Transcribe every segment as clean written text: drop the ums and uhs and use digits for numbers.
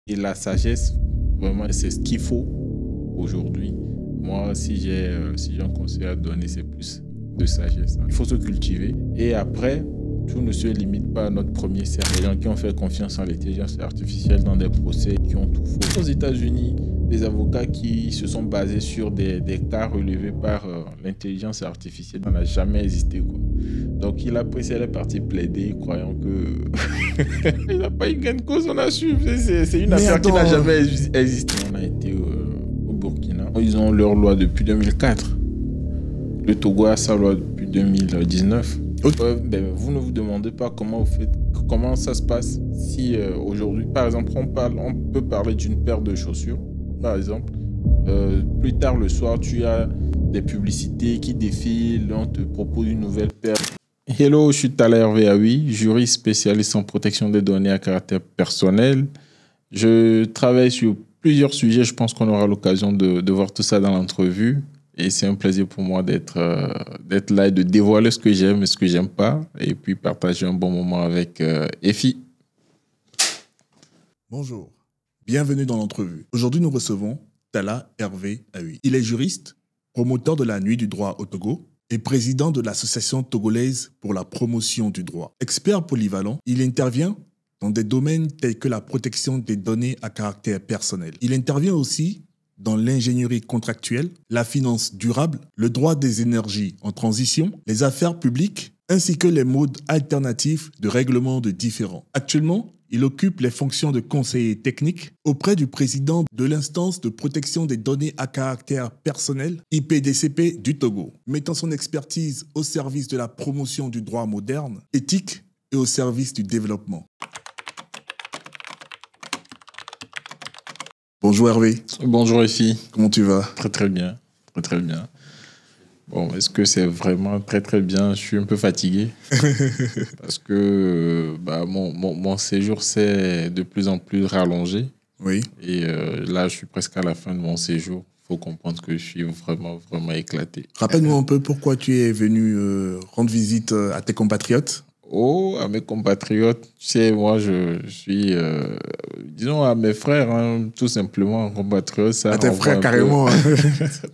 Et la sagesse, vraiment, c'est ce qu'il faut aujourd'hui. Moi, si j'ai un conseil à donner, c'est plus de sagesse. Il faut se cultiver. Et après, tout ne se limite pas à notre premier cercle. Les gens qui ont fait confiance en l'intelligence artificielle dans des procès, qui ont tout faux. Aux États-Unis, des avocats qui se sont basés sur des cas relevés par l'intelligence artificielle, ça n'a jamais existé, quoi. Donc il a pris, elle est partie plaider, croyant que il n'a pas eu gain de cause, on a su. C'est une affaire qui n'a jamais existé. On a été au Burkina. Ils ont leur loi depuis 2004. Le Togo a sa loi depuis 2019. Ben, vous ne vous demandez pas comment ça se passe si aujourd'hui, par exemple, on peut parler d'une paire de chaussures, par exemple. Plus tard le soir, tu as des publicités qui défilent, on te propose une nouvelle paire. Hello, je suis Tala Hervé Aoui, juriste spécialiste en protection des données à caractère personnel. Je travaille sur plusieurs sujets, je pense qu'on aura l'occasion de voir tout ça dans l'entrevue. Et c'est un plaisir pour moi d'être là et de dévoiler ce que j'aime et ce que j'aime pas. Et puis partager un bon moment avec Effie. Bonjour, bienvenue dans l'entrevue. Aujourd'hui, nous recevons Tala Hervé Aoui. Il est juriste, promoteur de la Nuit du droit au Togo et président de l'Association togolaise pour la promotion du droit. Expert polyvalent, il intervient dans des domaines tels que la protection des données à caractère personnel. Il intervient aussi dans l'ingénierie contractuelle, la finance durable, le droit des énergies en transition, les affaires publiques, ainsi que les modes alternatifs de règlement de différends. Actuellement, il occupe les fonctions de conseiller technique auprès du président de l'instance de protection des données à caractère personnel, IPDCP du Togo, mettant son expertise au service de la promotion du droit moderne, éthique et au service du développement. Bonjour Hervé. Bonjour Effie. Comment tu vas? Très très bien. Très très bien. Bon, est-ce que c'est vraiment très très bien? Je suis un peu fatigué parce que mon séjour s'est de plus en plus rallongé. Oui. Et là, je suis presque à la fin de mon séjour. Il faut comprendre que je suis vraiment, vraiment éclaté. Rappelle-moi un peu pourquoi tu es venu rendre visite à tes compatriotes. Oh, à mes compatriotes, tu sais, moi, je suis, disons, à mes frères, hein, tout simplement, compatriotes. Ça À tes frères, carrément.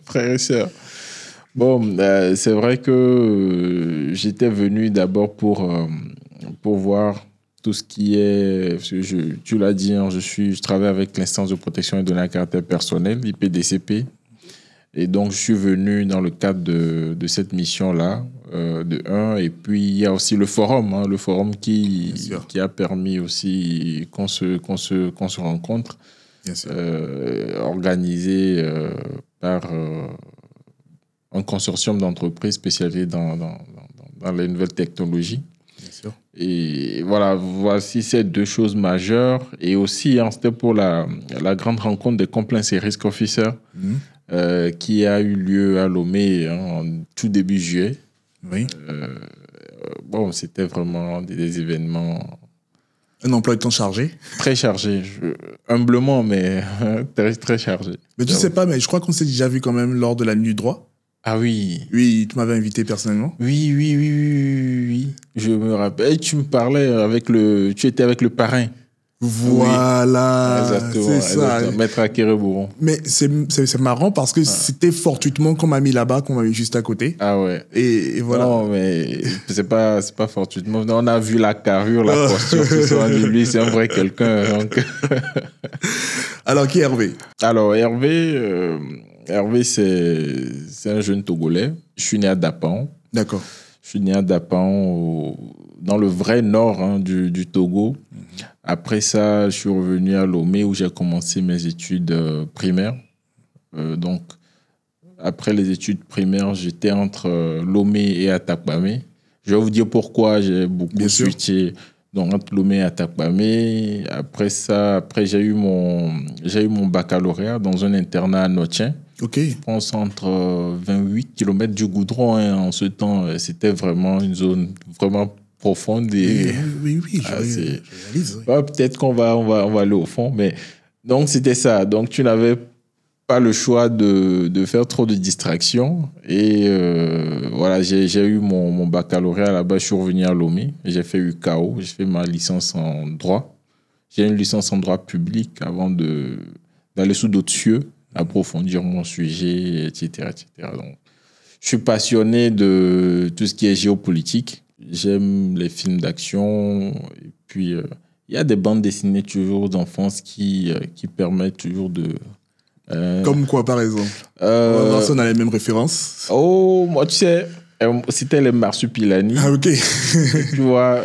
Frères et sœurs. Bon, c'est vrai que j'étais venu d'abord pour voir tout ce qui est... Parce que tu l'as dit, hein, je travaille avec l'instance de protection des données à caractère personnel, IPDCP. Et donc, je suis venu dans le cadre de cette mission-là, de un. Et puis, il y a aussi le forum, hein, le forum qui a permis aussi qu'on se rencontre, organisé par un consortium d'entreprises spécialisées dans les nouvelles technologies. Bien sûr. Et voilà, voici ces deux choses majeures. Et aussi, hein, c'était pour la grande rencontre des compliance et risk officers qui a eu lieu à Lomé, hein, en tout début juillet. Oui. Bon, c'était vraiment des événements... Un emploi de temps chargé. Très chargé, humblement, mais très, très chargé. Mais tu sais pas, mais je crois qu'on s'est déjà vu quand même lors de la nuit du droit. Ah oui. Oui, tu m'avais invité personnellement. Oui. Je me rappelle. Tu me parlais tu étais avec le parrain. Voilà, oui. Exactement, c'est ça. Exactement. Maître Akere-Bouron. Mais c'est marrant parce que c'était fortuitement qu'on m'a mis là-bas, qu'on m'a mis juste à côté. Ah ouais. Et voilà. Non, mais c'est pas fortuitement. On a vu la carrure, la posture, tout ça. Lui, c'est un vrai quelqu'un. Donc... Alors, qui est Hervé? Alors, Hervé, c'est un jeune Togolais. Je suis né à Dapan. D'accord. Je suis né à Dapan, dans le vrai nord, hein, du Togo. Après ça, je suis revenu à Lomé où j'ai commencé mes études primaires. Donc, après les études primaires, j'étais entre Lomé et Atakpamé. Je vais vous dire pourquoi j'ai beaucoup switché. Donc, entre Lomé et Atakpamé. Après ça, j'ai eu mon baccalauréat dans un internat à Notien. Ok. Je pense entre 28 km du goudron. Hein. En ce temps, c'était vraiment une zone vraiment profonde. Et, oui, je réalise. Oui. Peut-être qu'on va aller au fond. Mais donc, c'était ça. Donc, tu n'avais pas le choix de faire trop de distractions. Et voilà, j'ai eu mon baccalauréat là-bas. Je suis revenu à Lomé. J'ai fait UKO. J'ai fait ma licence en droit. J'ai une licence en droit public avant d'aller sous d'autres cieux, approfondir mon sujet, etc., etc. Donc, je suis passionné de tout ce qui est géopolitique. J'aime les films d'action. Et puis, il y a des bandes dessinées toujours d'enfance qui permettent toujours de... Comme quoi, par exemple? On a les mêmes références. Oh, moi, tu sais, c'était les Marsupilami. Ah, ok. Tu vois,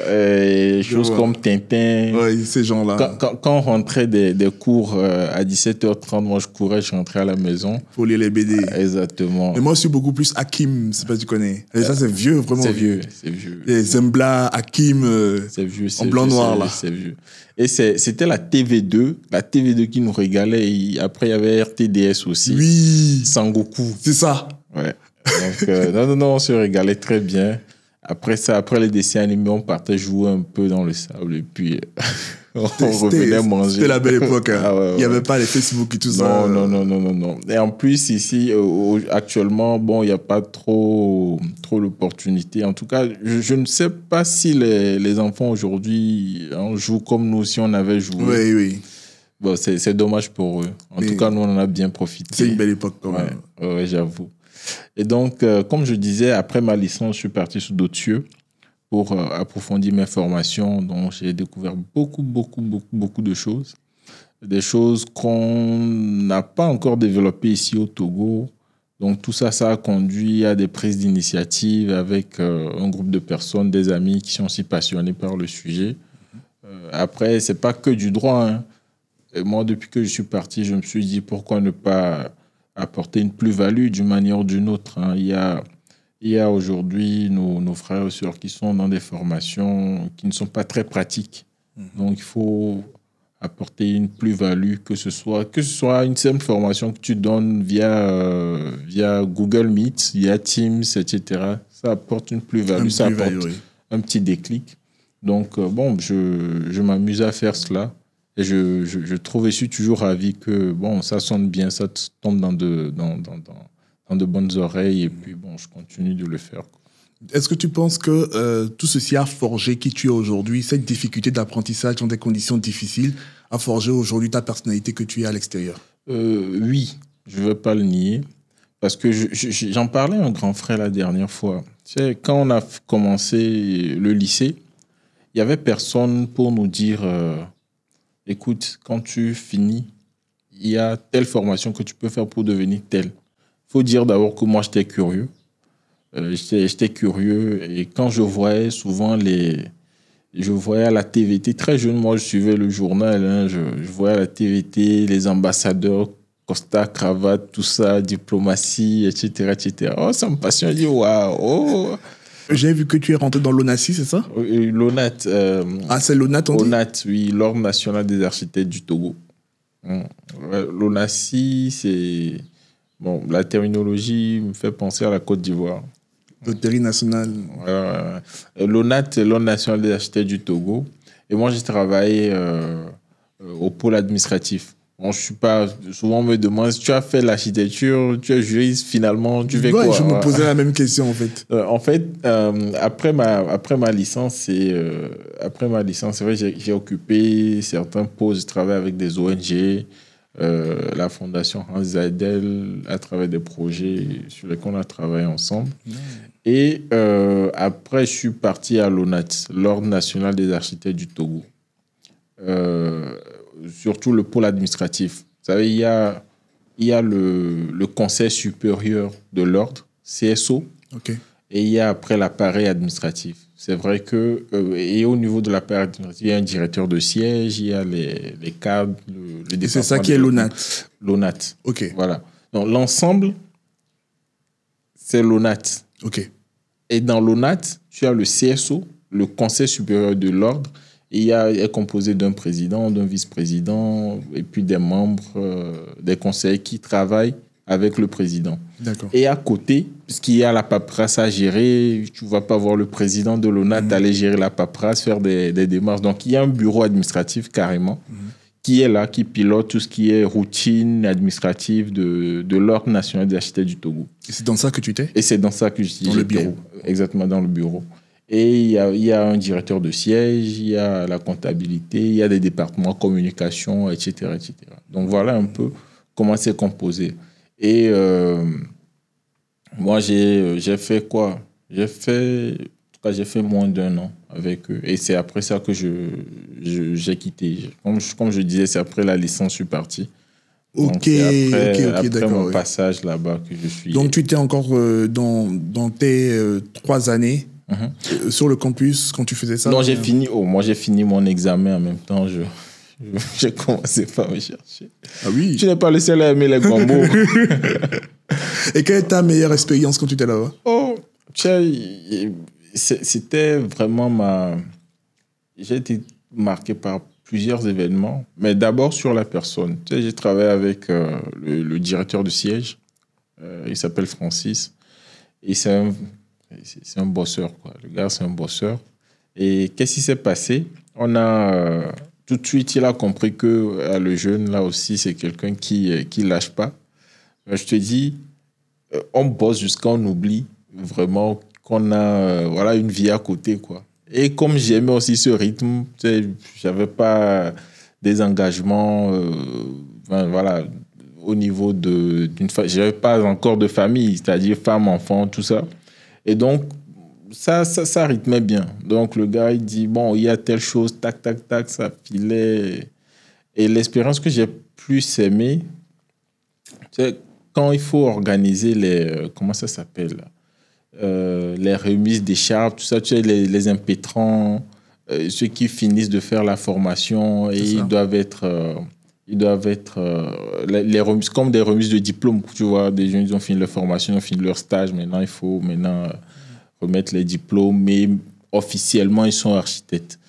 choses comme Tintin. Oui, ces gens-là. Quand on rentrait des cours à 17h30, moi, je rentrais à la maison. Pour lire les BD. Exactement. Mais moi, je suis beaucoup plus Hakim, je sais pas si tu connais. Et ça, c'est vieux, vraiment. C'est vieux, c'est vieux. Les Zembla, Hakim, c'est vieux, en blanc-noir, là. C'est vieux. Et c'était la TV2 qui nous régalait. Et après, il y avait RTDS aussi. Oui. Sangoku. C'est ça. Ouais. Donc, non, on se régalait très bien. Après ça, après les dessins animés, on partait jouer un peu dans le sable et puis on revenait manger. C'était la belle époque. Hein. Ah ouais, il n'y avait pas les Facebook et tout ça. Non. Et en plus, ici, actuellement, bon, il n'y a pas trop l'opportunité. En tout cas, je ne sais pas si les enfants aujourd'hui jouent comme nous, si on avait joué. Oui. Bon, c'est dommage pour eux. En tout cas, nous, on en a bien profité. C'est une belle époque quand même. Ouais, j'avoue. Et donc, comme je disais, après ma licence, je suis parti sous d'autres cieux pour approfondir mes formations. Donc, j'ai découvert beaucoup de choses. Des choses qu'on n'a pas encore développées ici au Togo. Donc, tout ça, ça a conduit à des prises d'initiative avec un groupe de personnes, des amis qui sont aussi passionnés par le sujet. Après, ce n'est pas que du droit. Hein. Et moi, depuis que je suis parti, je me suis dit, pourquoi ne pas apporter une plus-value d'une manière ou d'une autre. Hein. Il y a aujourd'hui nos frères et sœurs qui sont dans des formations qui ne sont pas très pratiques. Donc, il faut apporter une plus-value, que ce soit une simple formation que tu donnes via Google Meet, via Teams, etc. Ça apporte une plus-value, ça apporte un petit déclic. Donc, bon, je m'amuse à faire cela. Et je trouve et je suis toujours ravi que bon, ça sonne bien, ça tombe dans de bonnes oreilles et puis bon, je continue de le faire. Est-ce que tu penses que tout ceci a forgé qui tu es aujourd'hui, cette difficulté d'apprentissage dans des conditions difficiles, a forgé aujourd'hui ta personnalité que tu es à l'extérieur? Oui, je ne veux pas le nier. Parce que j'en parlais à un grand frère la dernière fois. Tu sais, quand on a commencé le lycée, il n'y avait personne pour nous dire... écoute, quand tu finis, il y a telle formation que tu peux faire pour devenir telle. Il faut dire d'abord que moi, j'étais curieux. J'étais curieux et quand je voyais souvent je voyais à la TVT, très jeune, moi, je suivais le journal, hein, je voyais à la TVT les ambassadeurs, Costa, cravate, tout ça, diplomatie, etc. Oh, ça me passionne, je dis waouh, oh. J'ai vu que tu es rentré dans l'ONACI, c'est ça? L'ONAT. C'est l'ONAT, on dit? ONAT, oui, l'Ordre national des architectes du Togo. L'ONACI, c'est... Bon, la terminologie me fait penser à la Côte d'Ivoire. Loterie nationale. L'ONAT, c'est l'Ordre national des architectes du Togo. Et moi, j'ai travaillé au pôle administratif. Bon, je suis pas... Souvent, on me demande si tu as fait l'architecture, tu es juriste, finalement, tu fais quoi? Je me posais la même question, en fait. Après ma licence, c'est vrai, j'ai occupé certains postes. Je travaille avec des ONG, la Fondation Hans Zaidel, à travers des projets sur lesquels on a travaillé ensemble. Et après, je suis parti à l'ONAT, l'Ordre national des architectes du Togo. Surtout le pôle administratif. Vous savez, il y a le Conseil supérieur de l'ordre, CSO, okay. Et il y a après l'appareil administratif. C'est vrai que, et au niveau de l'appareil administratif, il y a un directeur de siège, il y a les cadres, le département. C'est ça qui est l'ONAT. L'ONAT. Ok. Voilà. Donc l'ensemble, c'est l'ONAT. Ok. Et dans l'ONAT, tu as le CSO, le Conseil supérieur de l'ordre. Il est composé d'un président, d'un vice-président et puis des membres des conseils qui travaillent avec le président. D'accord. Et à côté, puisqu'il y a la paperasse à gérer, tu ne vas pas voir le président de l'ONAT aller gérer la paperasse, faire des démarches. Donc, il y a un bureau administratif carrément qui est là, qui pilote tout ce qui est routine administrative de l'Ordre national des architectes du Togo. Et c'est dans ça que tu étais? Et c'est dans ça que j'étais. Dans le bureau. Exactement, dans le bureau. Et il y a un directeur de siège, il y a la comptabilité, il y a des départements communication, etc., etc. Donc voilà un peu comment c'est composé. Et moi, j'ai fait quoi? J'ai fait moins d'1 an avec eux. Et c'est après ça que j'ai quitté. Comme je disais, c'est après la licence, je suis parti. Donc, Ok, après d'accord. mon passage là-bas que je suis. Donc, tu étais encore dans tes 3 années sur le campus quand tu faisais ça? Non, j'ai fini. Oh, moi, j'ai fini mon examen en même temps. J'ai commencé par me chercher. Ah oui. Tu n'es pas le seul à aimer les gambos. Et quelle est ta meilleure expérience quand tu étais là-bas? Oh, tu sais, c'était vraiment j'ai été marqué par plusieurs événements, mais d'abord sur la personne. Tu sais, j'ai travaillé avec le directeur de siège. Il s'appelle Francis. Et c'est un bosseur, quoi. Le gars, c'est un bosseur. Et qu'est-ce qui s'est passé? Tout de suite, il a compris que le jeune, là aussi, c'est quelqu'un qui lâche pas. Je te dis, on bosse jusqu'à on oublie vraiment qu'on a voilà, une vie à côté, quoi. Et comme j'aimais aussi ce rythme, tu sais, j'avais pas des engagements, voilà, au niveau d'une famille. J'avais pas encore de famille, c'est-à-dire femme, enfant, tout ça. Et donc, ça rythmait bien. Donc, le gars, il dit, bon, il y a telle chose, tac, tac, tac, ça filait. Et l'expérience que j'ai plus aimée, c'est quand il faut organiser comment ça s'appelle, les remises d'écharpes, tout ça, tu sais, les impétrants, ceux qui finissent de faire la formation, et ils doivent être les remises, comme des remises de diplôme, tu vois, des gens, ils ont fini leur formation, ils ont fini leur stage, maintenant il faut remettre les diplômes, mais officiellement, ils sont architectes.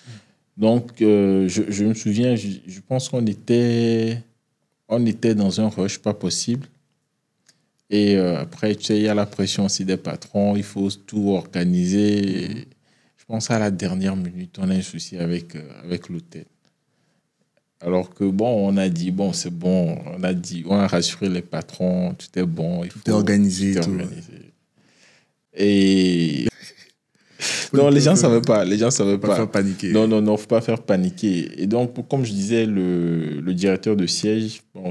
Donc, je me souviens, je pense qu'on était dans un rush pas possible. Et après, tu sais, il y a la pression aussi des patrons, il faut tout organiser. Et je pense à la dernière minute, on a un souci avec l'hôtel. Alors que, bon, on a dit, bon, c'est bon, on a rassuré les patrons, tout est bon. Tout est organisé. Et non, les gens ne savaient pas. Les gens savaient pas. Faire paniquer. Non, il ne faut pas faire paniquer. Et donc, comme je disais, le directeur de siège, bon,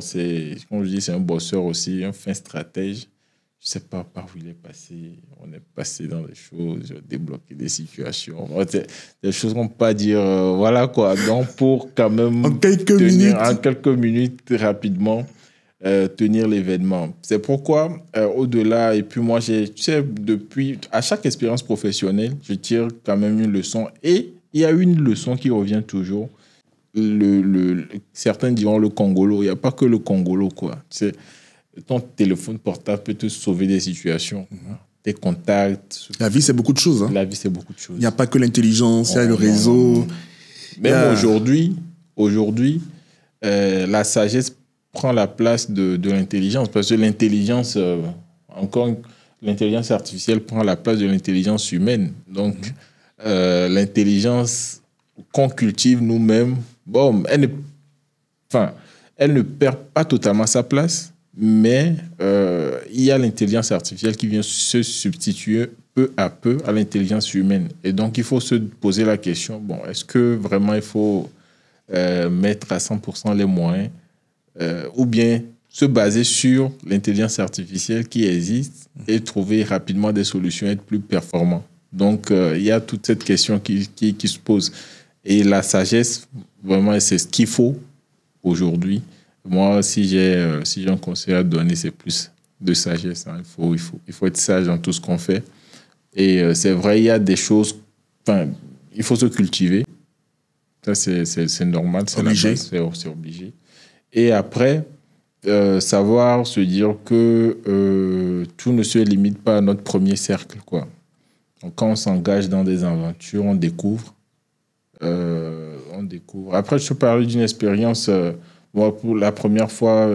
comme je dis, c'est un bosseur aussi, un fin stratège. Je ne sais pas par où il est passé. On est passé dans des choses, débloquer des situations. Des choses qu'on ne peut pas dire. Voilà quoi. Donc, pour quand même en quelques minutes, rapidement, tenir l'événement. C'est pourquoi, au-delà, et puis moi, tu sais, depuis, à chaque expérience professionnelle, je tire quand même une leçon. Et il y a une leçon qui revient toujours. Certains diront le Congolo. Il n'y a pas que le Congolo, quoi. C'est ton téléphone portable peut te sauver des situations. Tes contacts. La vie, c'est beaucoup de choses. Hein. La vie, c'est beaucoup de choses. Il n'y a pas que l'intelligence, il y a le réseau. Même aujourd'hui, la sagesse prend la place de l'intelligence, parce que l'intelligence artificielle prend la place de l'intelligence humaine. Donc, l'intelligence qu'on cultive nous-mêmes, bon, elle ne perd pas totalement sa place, mais il y a l'intelligence artificielle qui vient se substituer peu à peu à l'intelligence humaine. Et donc, il faut se poser la question, bon, est-ce que vraiment il faut mettre à 100% les moyens ou bien se baser sur l'intelligence artificielle qui existe et trouver rapidement des solutions, être plus performant. Donc, il y a toute cette question qui se pose. Et la sagesse, vraiment, c'est ce qu'il faut aujourd'hui. Moi, si j'ai un conseil à donner, c'est plus de sagesse. Hein. Il faut être sage dans tout ce qu'on fait. Et c'est vrai, il y a des choses... il faut se cultiver. Ça, c'est normal. C'est obligé. C'est obligé. Et après, savoir se dire que tout ne se limite pas à notre premier cercle, quoi. Donc, quand on s'engage dans des aventures, on découvre. Après, je te parlais d'une expérience, moi, pour la première fois,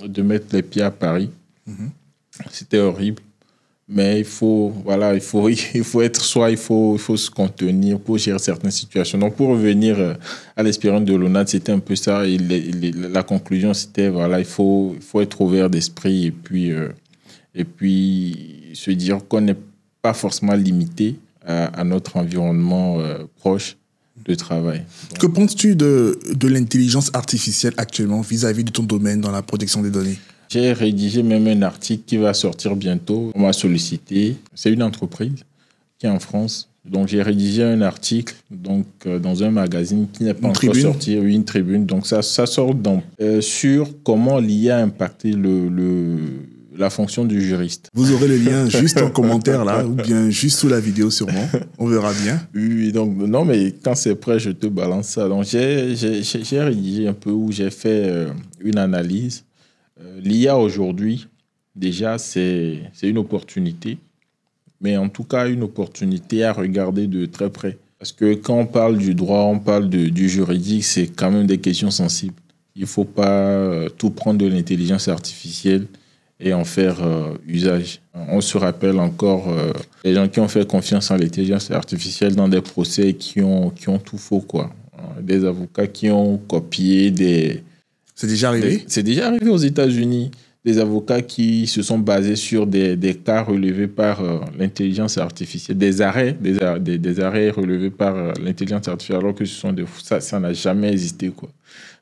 de mettre les pieds à Paris. C'était horrible. Mais il faut être soi, il faut se contenir pour gérer certaines situations. Donc, pour revenir à l'expérience de l'ONAD, c'était un peu ça. Et la conclusion, c'était, voilà, il faut être ouvert d'esprit et puis se dire qu'on n'est pas forcément limité à notre environnement proche de travail. Donc, que penses-tu de l'intelligence artificielle actuellement vis-à-vis de ton domaine dans la protection des données? j'ai rédigé même un article qui va sortir bientôt. On m'a sollicité. C'est une entreprise qui est en France. Donc, j'ai rédigé un article dans un magazine qui n'est pas encore sorti. Oui, une tribune. Donc, ça sort sur comment l'IA a impacté la fonction du juriste. Vous aurez le lien juste en commentaire là, ou bien juste sous la vidéo sûrement. On verra bien. Oui, donc non, mais quand c'est prêt, je te balance ça. Donc, j'ai rédigé un peu où j'ai fait une analyse. L'IA aujourd'hui, déjà, c'est une opportunité. Mais en tout cas, une opportunité à regarder de très près. Parce que quand on parle du droit, on parle du juridique, c'est quand même des questions sensibles. Il ne faut pas tout prendre de l'intelligence artificielle et en faire usage. On se rappelle encore les gens qui ont fait confiance en l'intelligence artificielle dans des procès qui ont tout faux, quoi. Des avocats qui ont copié des... C'est déjà arrivé? C'est déjà arrivé aux États-Unis. Des avocats qui se sont basés sur des cas relevés par l'intelligence artificielle, des arrêts relevés par l'intelligence artificielle, alors que ça n'a jamais existé, quoi.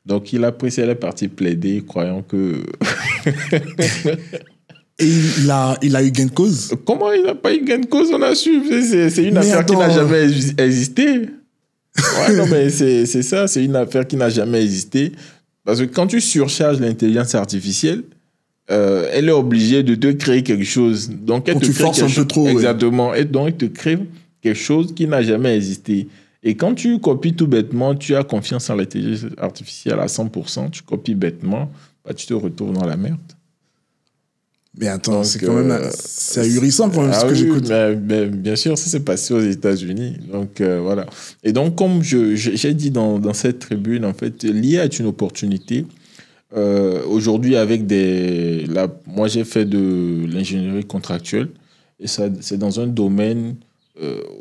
Donc, il a pris ses parties plaider, croyant que... Et il a eu gain de cause? Comment il n'a pas eu gain de cause? On a su. C'est une affaire qui n'a jamais existé. Ouais, non, mais c'est ça. C'est une affaire qui n'a jamais existé. Parce que quand tu surcharges l'intelligence artificielle, elle est obligée de te créer quelque chose. Donc, elle te tu forces un peu trop. Exactement. Ouais. Et donc, elle te crée quelque chose qui n'a jamais existé. Et quand tu copies tout bêtement, tu as confiance en l'intelligence artificielle à 100%, tu copies bêtement, bah, tu te retrouves dans la merde. Mais attends, c'est quand même... c'est ahurissant quand même ce que j'écoute. Mais bien sûr, ça s'est passé aux États-Unis. Donc, voilà. Et donc, comme j'ai dit dans cette tribune, en fait, l'IA est une opportunité. Aujourd'hui, avec moi, j'ai fait de l'ingénierie contractuelle. Et ça, c'est dans un domaine...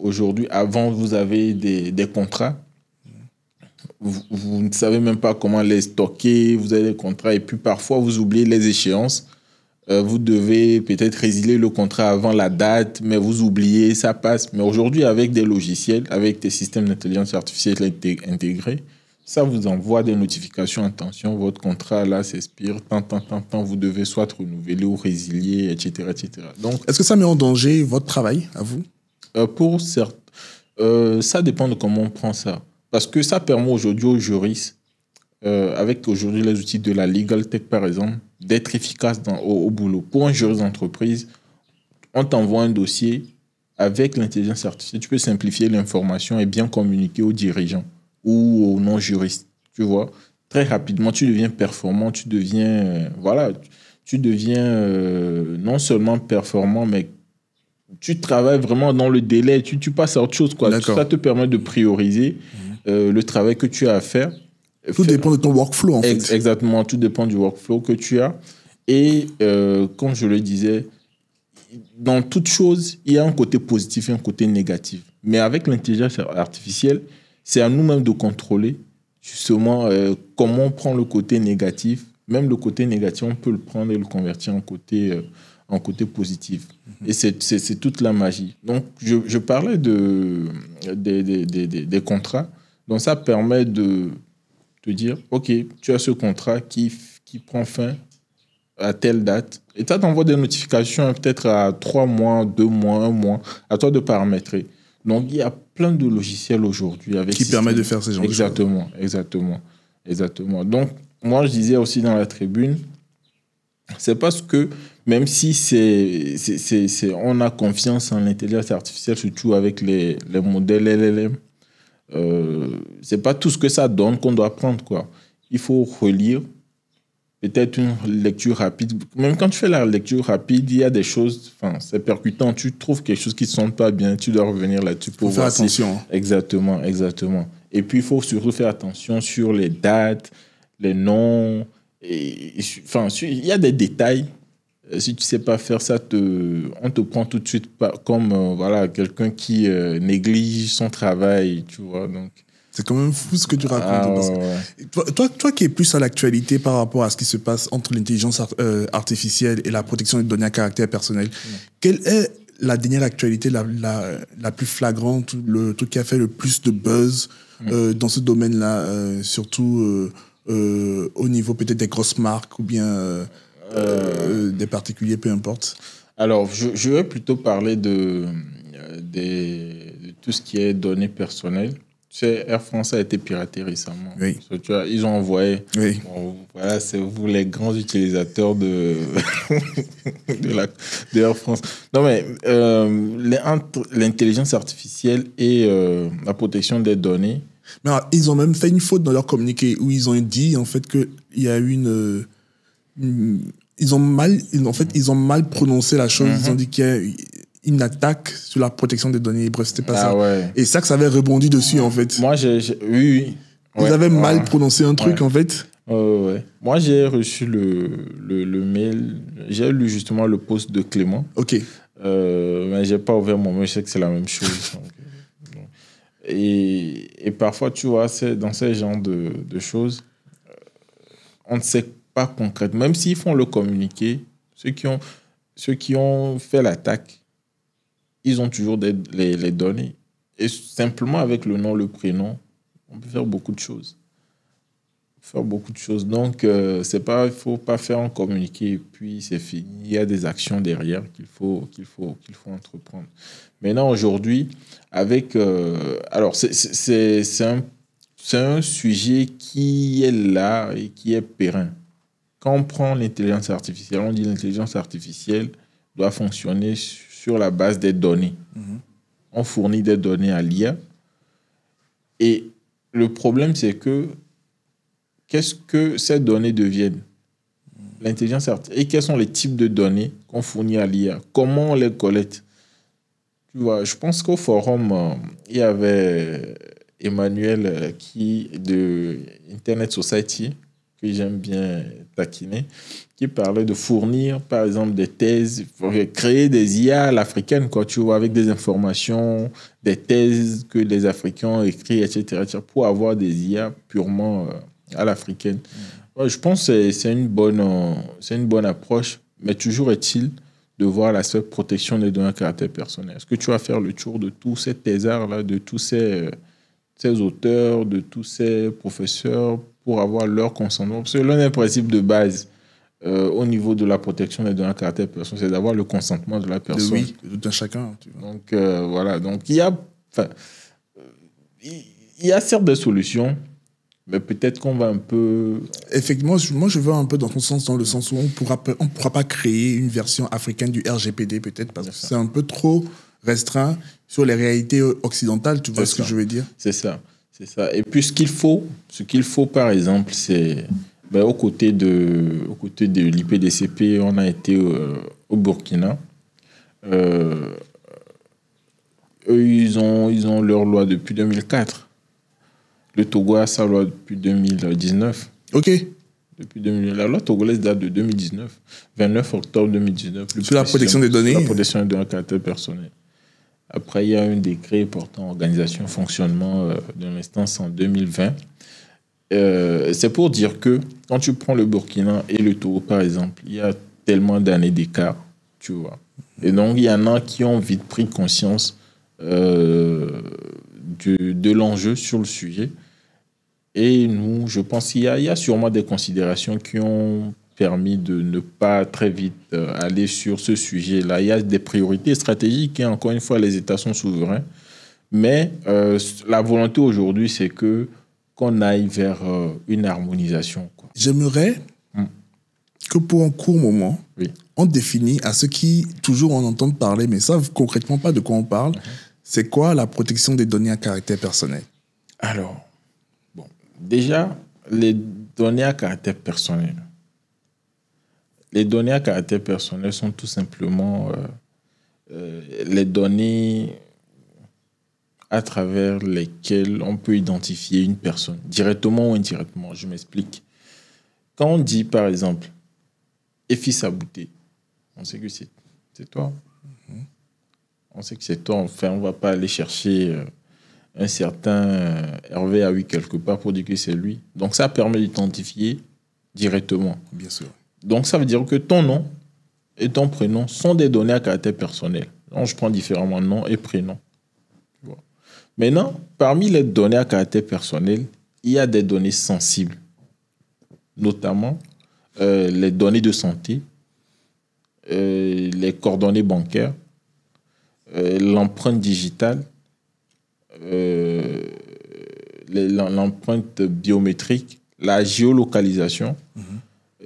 aujourd'hui, avant, vous avez des contrats. Vous ne savez même pas comment les stocker. Vous avez des contrats et puis parfois, vous oubliez les échéances. Vous devez peut-être résilier le contrat avant la date, mais vous oubliez, ça passe. Mais aujourd'hui, avec des logiciels, avec des systèmes d'intelligence artificielle intégrés, ça vous envoie des notifications. Attention, votre contrat là s'expire, tant, vous devez soit renouveler ou résilier, etc., etc. Donc, est-ce que ça met en danger votre travail, à vous? Pour certes, ça dépend de comment on prend ça. Parce que ça permet aujourd'hui aux juristes, avec aujourd'hui les outils de la Legal Tech par exemple, d'être efficace au boulot. Pour un juriste d'entreprise, on t'envoie un dossier avec l'intelligence artificielle. Tu peux simplifier l'information et bien communiquer aux dirigeants ou aux non-juristes. Tu vois, très rapidement, tu deviens performant, tu deviens non seulement performant, mais tu travailles vraiment dans le délai, tu passes à autre chose, quoi. Ça te permet de prioriser le travail que tu as à faire. Tout dépend de ton workflow, en fait. Exactement, tout dépend du workflow que tu as. Et comme je le disais, dans toute chose, il y a un côté positif et un côté négatif. Mais avec l'intelligence artificielle, c'est à nous-mêmes de contrôler justement comment on prend le côté négatif. Même le côté négatif, on peut le prendre et le convertir en côté positif. Et c'est toute la magie. Donc, je parlais des contrats. Donc, ça permet de te dire, OK, tu as ce contrat qui prend fin à telle date. Et ça t'envoie des notifications peut-être à 3 mois, 2 mois, 1 mois. À toi de paramétrer. Donc, il y a plein de logiciels aujourd'hui qui permettent de faire ces genres de choses. Exactement. Donc, moi, je disais aussi dans la tribune, c'est parce que même si on a confiance en l'intelligence artificielle, surtout avec les modèles LLM, c'est pas tout ce que ça donne qu'on doit prendre, quoi. Il faut relire, peut-être une lecture rapide. Même quand tu fais la lecture rapide, il y a des choses, c'est percutant. Tu trouves quelque chose qui ne sonne pas bien, tu dois revenir là-dessus pour faire attention. Exactement. Et puis, il faut surtout faire attention sur les dates, les noms. Il y a des détails. Si tu ne sais pas faire ça, on te prend tout de suite comme quelqu'un qui néglige son travail, tu vois. Donc, c'est quand même fou ce que tu racontes. Toi qui es plus à l'actualité par rapport à ce qui se passe entre l'intelligence artificielle et la protection des données à caractère personnel, quelle est la dernière actualité la plus flagrante, le truc qui a fait le plus de buzz dans ce domaine-là, surtout au niveau peut-être des grosses marques ou bien des particuliers, peu importe? Alors, je vais plutôt parler de tout ce qui est données personnelles. Tu sais, Air France a été piraté récemment. Oui. Tu vois, ils ont envoyé. Oui. Bon, voilà, c'est vous les grands utilisateurs de Air France. Non, mais entre l'intelligence artificielle et la protection des données. Mais alors, ils ont même fait une faute dans leur communiqué où ils ont dit en fait qu'il y a ils ont mal prononcé la chose. Ils ont dit qu'il y a une attaque sur la protection des données. Bref, c'était pas ça. Ouais. Et ça avait rebondi dessus, en fait. Moi, oui. Ils avaient mal prononcé un truc, en fait. Ouais. Moi, j'ai reçu le mail. J'ai lu justement le post de Clément. OK. Mais j'ai pas ouvert mon mail. Je sais que c'est la même chose. Et parfois, tu vois, dans ces genres de choses, on ne sait pas concrètement. Même s'ils font le communiqué, ceux qui ont fait l'attaque, ils ont toujours les données. Et simplement avec le nom, le prénom, on peut faire beaucoup de choses. Donc, il ne faut pas faire un communiqué et puis c'est fini. Il y a des actions derrière qu'il faut entreprendre. Maintenant, aujourd'hui, alors, c'est un sujet qui est là et qui est périn. Quand on prend l'intelligence artificielle, on dit l'intelligence artificielle doit fonctionner sur la base des données. On fournit des données à l'IA. Et le problème, c'est que qu'est-ce que ces données deviennent? L'intelligence artificielle. Et quels sont les types de données qu'on fournit à l'IA? Comment on les collecte? Tu vois, je pense qu'au forum, il y avait Emmanuel de Internet Society, que j'aime bien taquiner, qui parlait de fournir, par exemple, des thèses, créer des IA à l'africaine, quoi, tu vois, avec des informations, des thèses que les Africains ont écrites, etc., pour avoir des IA purement à l'africaine. Ouais, je pense que c'est une bonne approche, mais toujours est-il de voir l'aspect protection des données à caractère personnel. Est-ce que tu vas faire le tour de tous ces thésards-là, de tous ces auteurs, de tous ces professeurs pour avoir leur consentement? Parce que l'un des principes de base au niveau de la protection des données à caractère personnel, c'est d'avoir le consentement de la personne. Oui, de tout un chacun. Tu vois. Donc, voilà. Donc, il y a certes des solutions, mais peut-être qu'on va un peu... Effectivement, moi, je veux un peu dans ton sens, dans le sens où on pourra pas créer une version africaine du RGPD, peut-être, parce que c'est un peu trop restreint sur les réalités occidentales, tu vois ce que je veux dire? C'est ça. Et puis, ce qu'il faut, par exemple, c'est... aux côtés de l'IPDCP, on a été au Burkina. Eux, ils ont leur loi depuis 2004. Le Togo a sa loi depuis 2019. OK. La loi togolaise date de 2019. 29 octobre 2019. Sur la protection des données. Sur la protection des données à caractère personnel. Après, il y a un décret portant organisation et fonctionnement de l'instance en 2020. C'est pour dire que quand tu prends le Burkina et le Togo, par exemple, il y a tellement d'années d'écart, tu vois. Et donc, il y en a qui ont vite pris conscience de l'enjeu sur le sujet. Et nous, je pense qu'il y a sûrement des considérations qui ont permis de ne pas très vite aller sur ce sujet-là. Il y a des priorités stratégiques et encore une fois, les États sont souverains. Mais la volonté aujourd'hui, c'est qu'on aille vers une harmonisation, quoi. J'aimerais que pour un court moment, on définit à ceux qui toujours en entendent parler, mais savent concrètement pas de quoi on parle, c'est quoi la protection des données à caractère personnel? Alors, déjà, les données à caractère personnel. Les données à caractère personnel sont tout simplement les données à travers lesquelles on peut identifier une personne, directement ou indirectement. Je m'explique. Quand on dit, par exemple, Efi Sabouté, on sait que c'est toi. On sait que c'est toi. Enfin, on ne va pas aller chercher un certain Hervé Aoui quelque part pour dire que c'est lui. Donc, ça permet d'identifier directement. Bien sûr. Donc, ça veut dire que ton nom et ton prénom sont des données à caractère personnel. Donc, je prends différemment nom et prénom. Tu vois. Maintenant, parmi les données à caractère personnel, il y a des données sensibles, notamment les données de santé, les coordonnées bancaires, l'empreinte digitale, l'empreinte biométrique, la géolocalisation,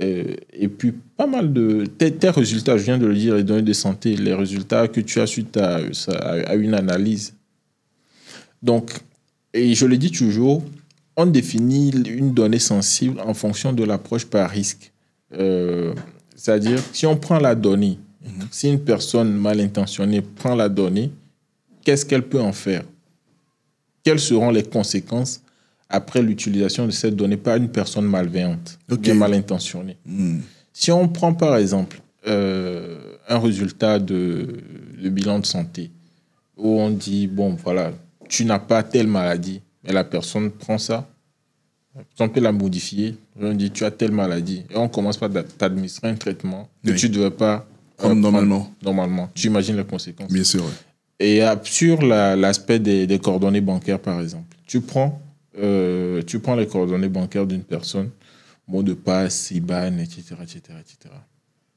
et puis pas mal de... Tes résultats, je viens de le dire, les données de santé, les résultats que tu as suite à une analyse. Donc, et je le dis toujours, on définit une donnée sensible en fonction de l'approche par risque. C'est-à-dire, si on prend la donnée, si une personne mal intentionnée prend la donnée, qu'est-ce qu'elle peut en faire? Quelles seront les conséquences après l'utilisation de cette donnée par une personne malveillante, bien mal intentionnée? Si on prend par exemple un résultat de bilan de santé, où on dit, bon, voilà, tu n'as pas telle maladie, mais la personne prend ça, on peut la modifier, on dit, tu as telle maladie, et on commence par t'administrer un traitement que tu ne devais pas prendre normalement. Tu imagines les conséquences. Bien sûr, oui. Et sur l'aspect des coordonnées bancaires, par exemple, tu prends les coordonnées bancaires d'une personne, mot de passe, IBAN, etc., etc., etc.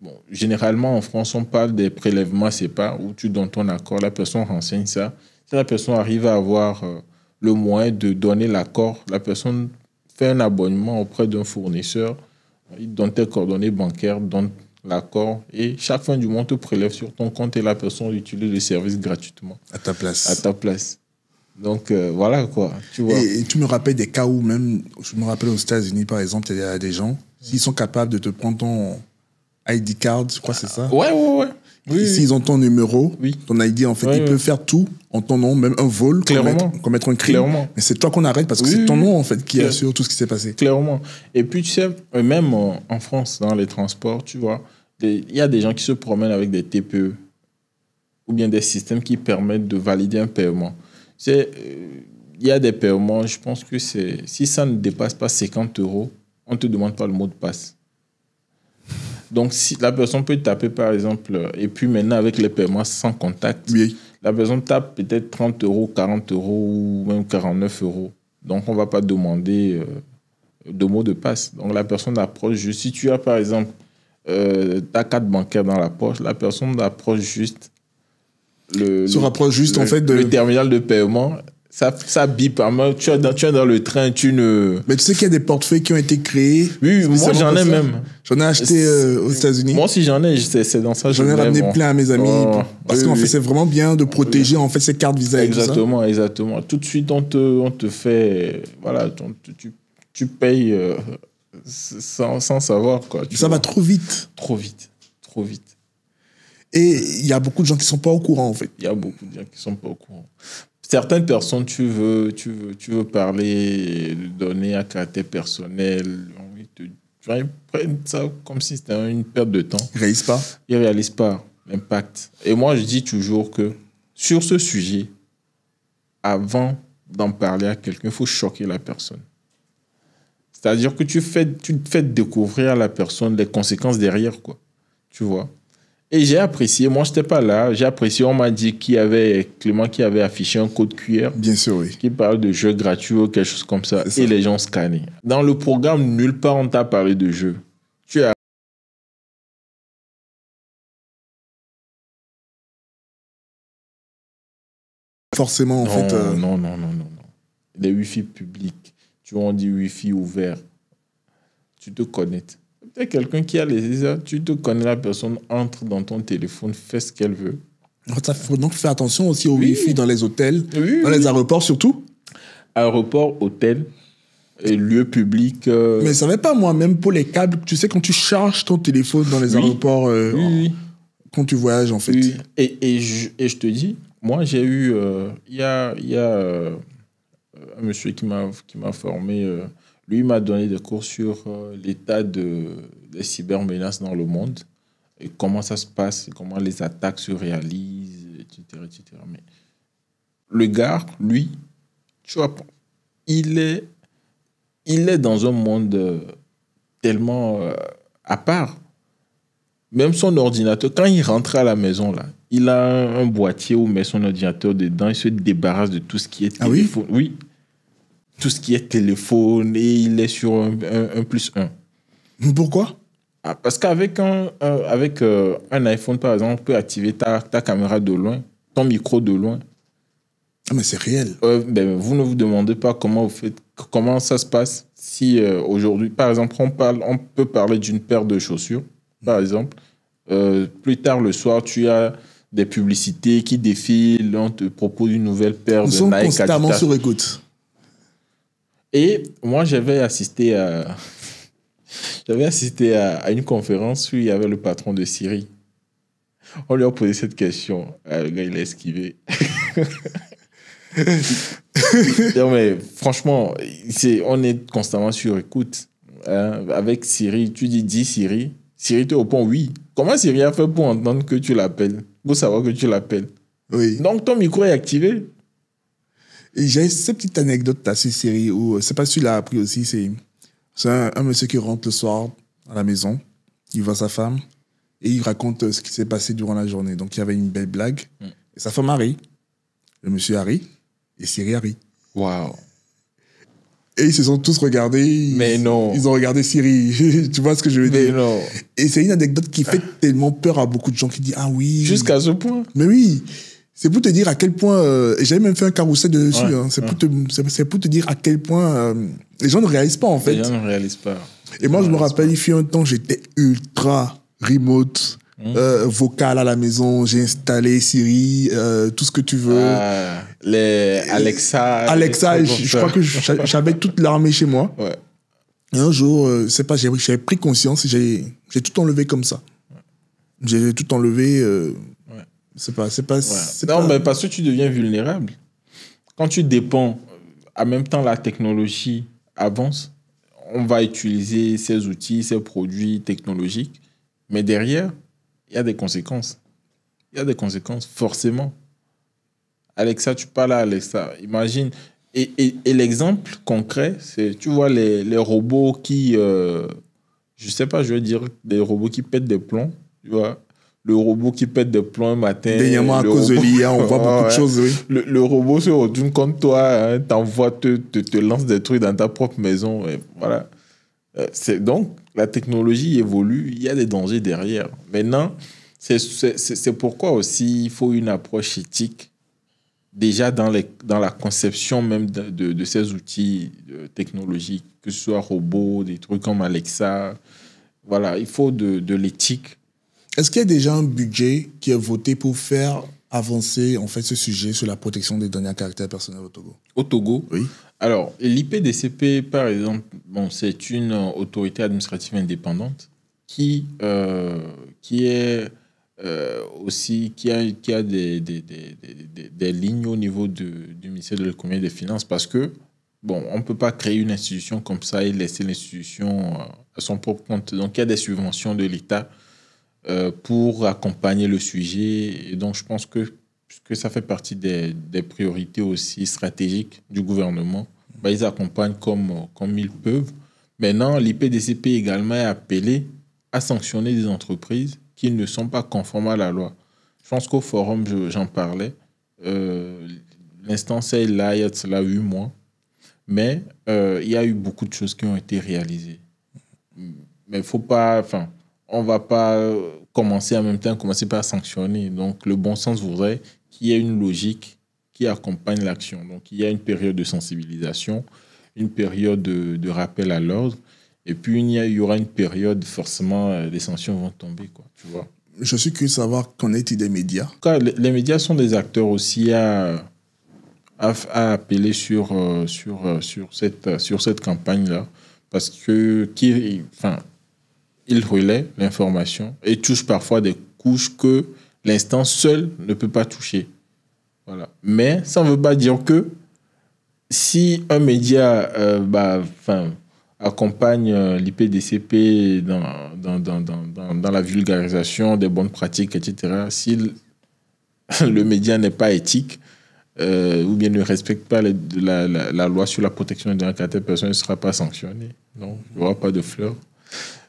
Bon, généralement, en France, on parle des prélèvements CEPA où tu donnes ton accord, la personne renseigne ça. Si la personne arrive à avoir le moyen de donner l'accord, la personne fait un abonnement auprès d'un fournisseur, il donne tes coordonnées bancaires, donne l'accord, et chaque fin du mois, on te prélève sur ton compte et la personne utilise le service gratuitement. À ta place. À ta place. Donc, voilà quoi. Tu vois. Et tu me rappelles des cas où même, je me rappelle aux États-Unis, par exemple, il y a des gens, s'ils sont capables de te prendre ton ID card, je crois que c'est ça. Ouais. Oui, s'ils ont ton numéro, ton ID, en fait, ils peuvent faire tout en ton nom, même un vol, commettre un crime. Clairement. Mais c'est toi qu'on arrête parce que c'est ton nom, en fait, qui assure tout ce qui s'est passé. Clairement. Et puis, tu sais, même en France, dans les transports, tu vois, il y a des gens qui se promènent avec des TPE ou bien des systèmes qui permettent de valider un paiement. Il y a des paiements, je pense que si ça ne dépasse pas 50 €, on ne te demande pas le mot de passe. Donc, si la personne peut taper, par exemple, et puis maintenant, avec les paiements sans contact, la personne tape peut-être 30 €, 40 € ou même 49 €. Donc, on ne va pas demander de mot de passe. Donc, la personne approche juste. Si tu as, par exemple, ta carte bancaire dans la poche, la personne approche juste le terminal de paiement. Ça bip. Tu es dans le train, Mais tu sais qu'il y a des portefeuilles qui ont été créés. Oui, moi j'en ai même. J'en ai acheté aux États-Unis. Moi aussi j'en ai, c'est dans ça. J'en ai ramené plein à mes amis. Parce qu'en fait, c'est vraiment bien de protéger en fait ces cartes Visa. Exactement. Tout de suite, on te fait. Voilà, tu payes sans savoir, quoi. Ça va trop vite. Trop vite. Et il y a beaucoup de gens qui ne sont pas au courant, en fait. Il y a beaucoup de gens qui ne sont pas au courant. Certaines personnes, tu veux parler de données à caractère personnel, ils prennent ça comme si c'était une perte de temps. Ils ne réalisent pas l'impact. Et moi, je dis toujours que sur ce sujet, avant d'en parler à quelqu'un, il faut choquer la personne. C'est-à-dire que tu fais découvrir à la personne les conséquences derrière, quoi. Tu vois. Et j'ai apprécié, moi je n'étais pas là, j'ai apprécié, on m'a dit Clément qui avait affiché un code QR. Bien sûr, oui. Qui parle de jeux gratuits ou quelque chose comme ça. Et les gens scannaient. Dans le programme, nulle part on t'a parlé de jeux. Tu as forcément, en fait... Non. Les Wi-Fi publics, tu vois, on dit Wi-Fi ouvert. Tu te connectes. Tu es quelqu'un qui a les airs, tu te connais, la personne entre dans ton téléphone, fait ce qu'elle veut. Il faut donc faire attention aussi au Wi-Fi dans les hôtels, dans les aéroports surtout. Aéroports, hôtels, et lieux publics. Mais je ne savais pas, moi, même pour les câbles, tu sais, quand tu charges ton téléphone dans les aéroports, quand tu voyages, en fait. Oui. Et je te dis, moi, j'ai eu... Il y a un monsieur qui m'a formé... Lui m'a donné des cours sur l'état des cybermenaces dans le monde et comment ça se passe, comment les attaques se réalisent, etc. Mais le gars, lui, tu vois, il est dans un monde tellement à part. Même son ordinateur, quand il rentrait à la maison, là, il a un boîtier où met son ordinateur dedans. Il se débarrasse de tout ce qui est téléphone. Ah oui? Oui. Tout ce qui est téléphone et il est sur un plus un. Pourquoi? Parce qu'avec un iPhone, par exemple, on peut activer ta caméra de loin, ton micro de loin. Ah, mais c'est réel. Vous ne vous demandez pas comment ça se passe si aujourd'hui, par exemple, on peut parler d'une paire de chaussures, par exemple. Plus tard le soir, tu as des publicités qui défilent, on te propose une nouvelle paire de Nike. Nous sommes constamment sur écoute. Et moi, j'avais assisté à une conférence où il y avait le patron de Siri. On lui a posé cette question. Le gars, il a esquivé. Non, mais franchement, on est constamment sur écoute. Avec Siri, tu dis Siri. Siri te répond oui. Comment Siri a fait pour entendre que tu l'appelles? Pour savoir que tu l'appelles? Oui. Donc, ton micro est activé. Et j'ai cette petite anecdote là sur Siri où, c'est pas si tu l'as appris aussi, c'est un monsieur qui rentre le soir à la maison, il voit sa femme et il raconte ce qui s'est passé durant la journée. Donc, il y avait une belle blague. Et sa femme Harry, le monsieur Harry, et Siri Harry. Waouh. Et ils se sont tous regardés. Mais non. Ils ont regardé Siri. Tu vois ce que je veux dire? Mais non. Et c'est une anecdote qui fait tellement peur à beaucoup de gens qui disent ah oui. Jusqu'à ce point. Mais oui. C'est pour te dire à quel point. J'avais même fait un carrousel dessus. Ouais, hein. C'est pour te dire à quel point les gens ne réalisent pas en fait. Les gens ne réalisent pas. Et moi, je me rappelle, il fut un temps, j'étais ultra remote. Vocal à la maison, j'ai installé Siri, tout ce que tu veux. Les Alexa. Je crois que j'avais toute l'armée chez moi. Ouais. Et un jour, c'est pas, j'avais pris conscience, j'ai tout enlevé comme ça. J'ai tout enlevé. C'est pas. Non, mais parce que tu deviens vulnérable. Quand tu dépends, en même temps, la technologie avance. On va utiliser ces outils, ces produits technologiques, mais derrière, il y a des conséquences. Il y a des conséquences, forcément. Alexa, tu parles à Alexa. Imagine. Et l'exemple concret, c'est, tu vois, les robots qui... je sais pas, je veux dire, des robots qui pètent des plombs. Tu vois, le robot qui pète des plombs un matin. Dernièrement, à cause de l'IA, on voit beaucoup de choses, oui. Le robot se retourne contre toi, hein, t'envoie, te lance des trucs dans ta propre maison. Et voilà. Donc, la technologie évolue, il y a des dangers derrière. Maintenant, c'est pourquoi aussi il faut une approche éthique, déjà dans la conception même de ces outils technologiques, que ce soit robots, des trucs comme Alexa. Voilà, il faut de l'éthique. Est-ce qu'il y a déjà un budget qui est voté pour faire avancer en fait ce sujet sur la protection des données à caractère personnel au Togo? Au Togo? Oui. Alors, l'IPDCP, par exemple, c'est une autorité administrative indépendante qui est aussi qui a des lignes au niveau du ministère de l'économie et des finances, parce que on ne peut pas créer une institution comme ça et laisser l'institution à son propre compte. Donc, il y a des subventions de l'État pour accompagner le sujet. Et donc, je pense que ça fait partie des priorités aussi stratégiques du gouvernement. Ils accompagnent comme ils peuvent. Maintenant, l'IPDCP également est appelé à sanctionner des entreprises qui ne sont pas conformes à la loi. Je pense qu'au forum, j'en parlais. L'instance est là, il y a de cela 8 mois. Mais il y a eu beaucoup de choses qui ont été réalisées. Mais faut pas... on ne va pas commencer par sanctionner. Donc, le bon sens voudrait qu'il y ait une logique qui accompagne l'action. Donc, il y a une période de sensibilisation, une période de rappel à l'ordre, et puis il y aura une période, forcément, les sanctions vont tomber, quoi, tu vois. Je suis curieux de savoir qu'en est-il des médias. En tout cas, les médias sont des acteurs aussi à appeler sur cette campagne-là, parce que ils relaient l'information et touchent parfois des couches que l'instance seule ne peut pas toucher. Voilà. Mais ça ne veut pas dire que si un média accompagne l'IPDCP dans la vulgarisation des bonnes pratiques, etc., si le média n'est pas éthique ou bien ne respecte pas la loi sur la protection des données à caractère personnel, ne sera pas sanctionné. Donc, il n'y aura pas de fleurs.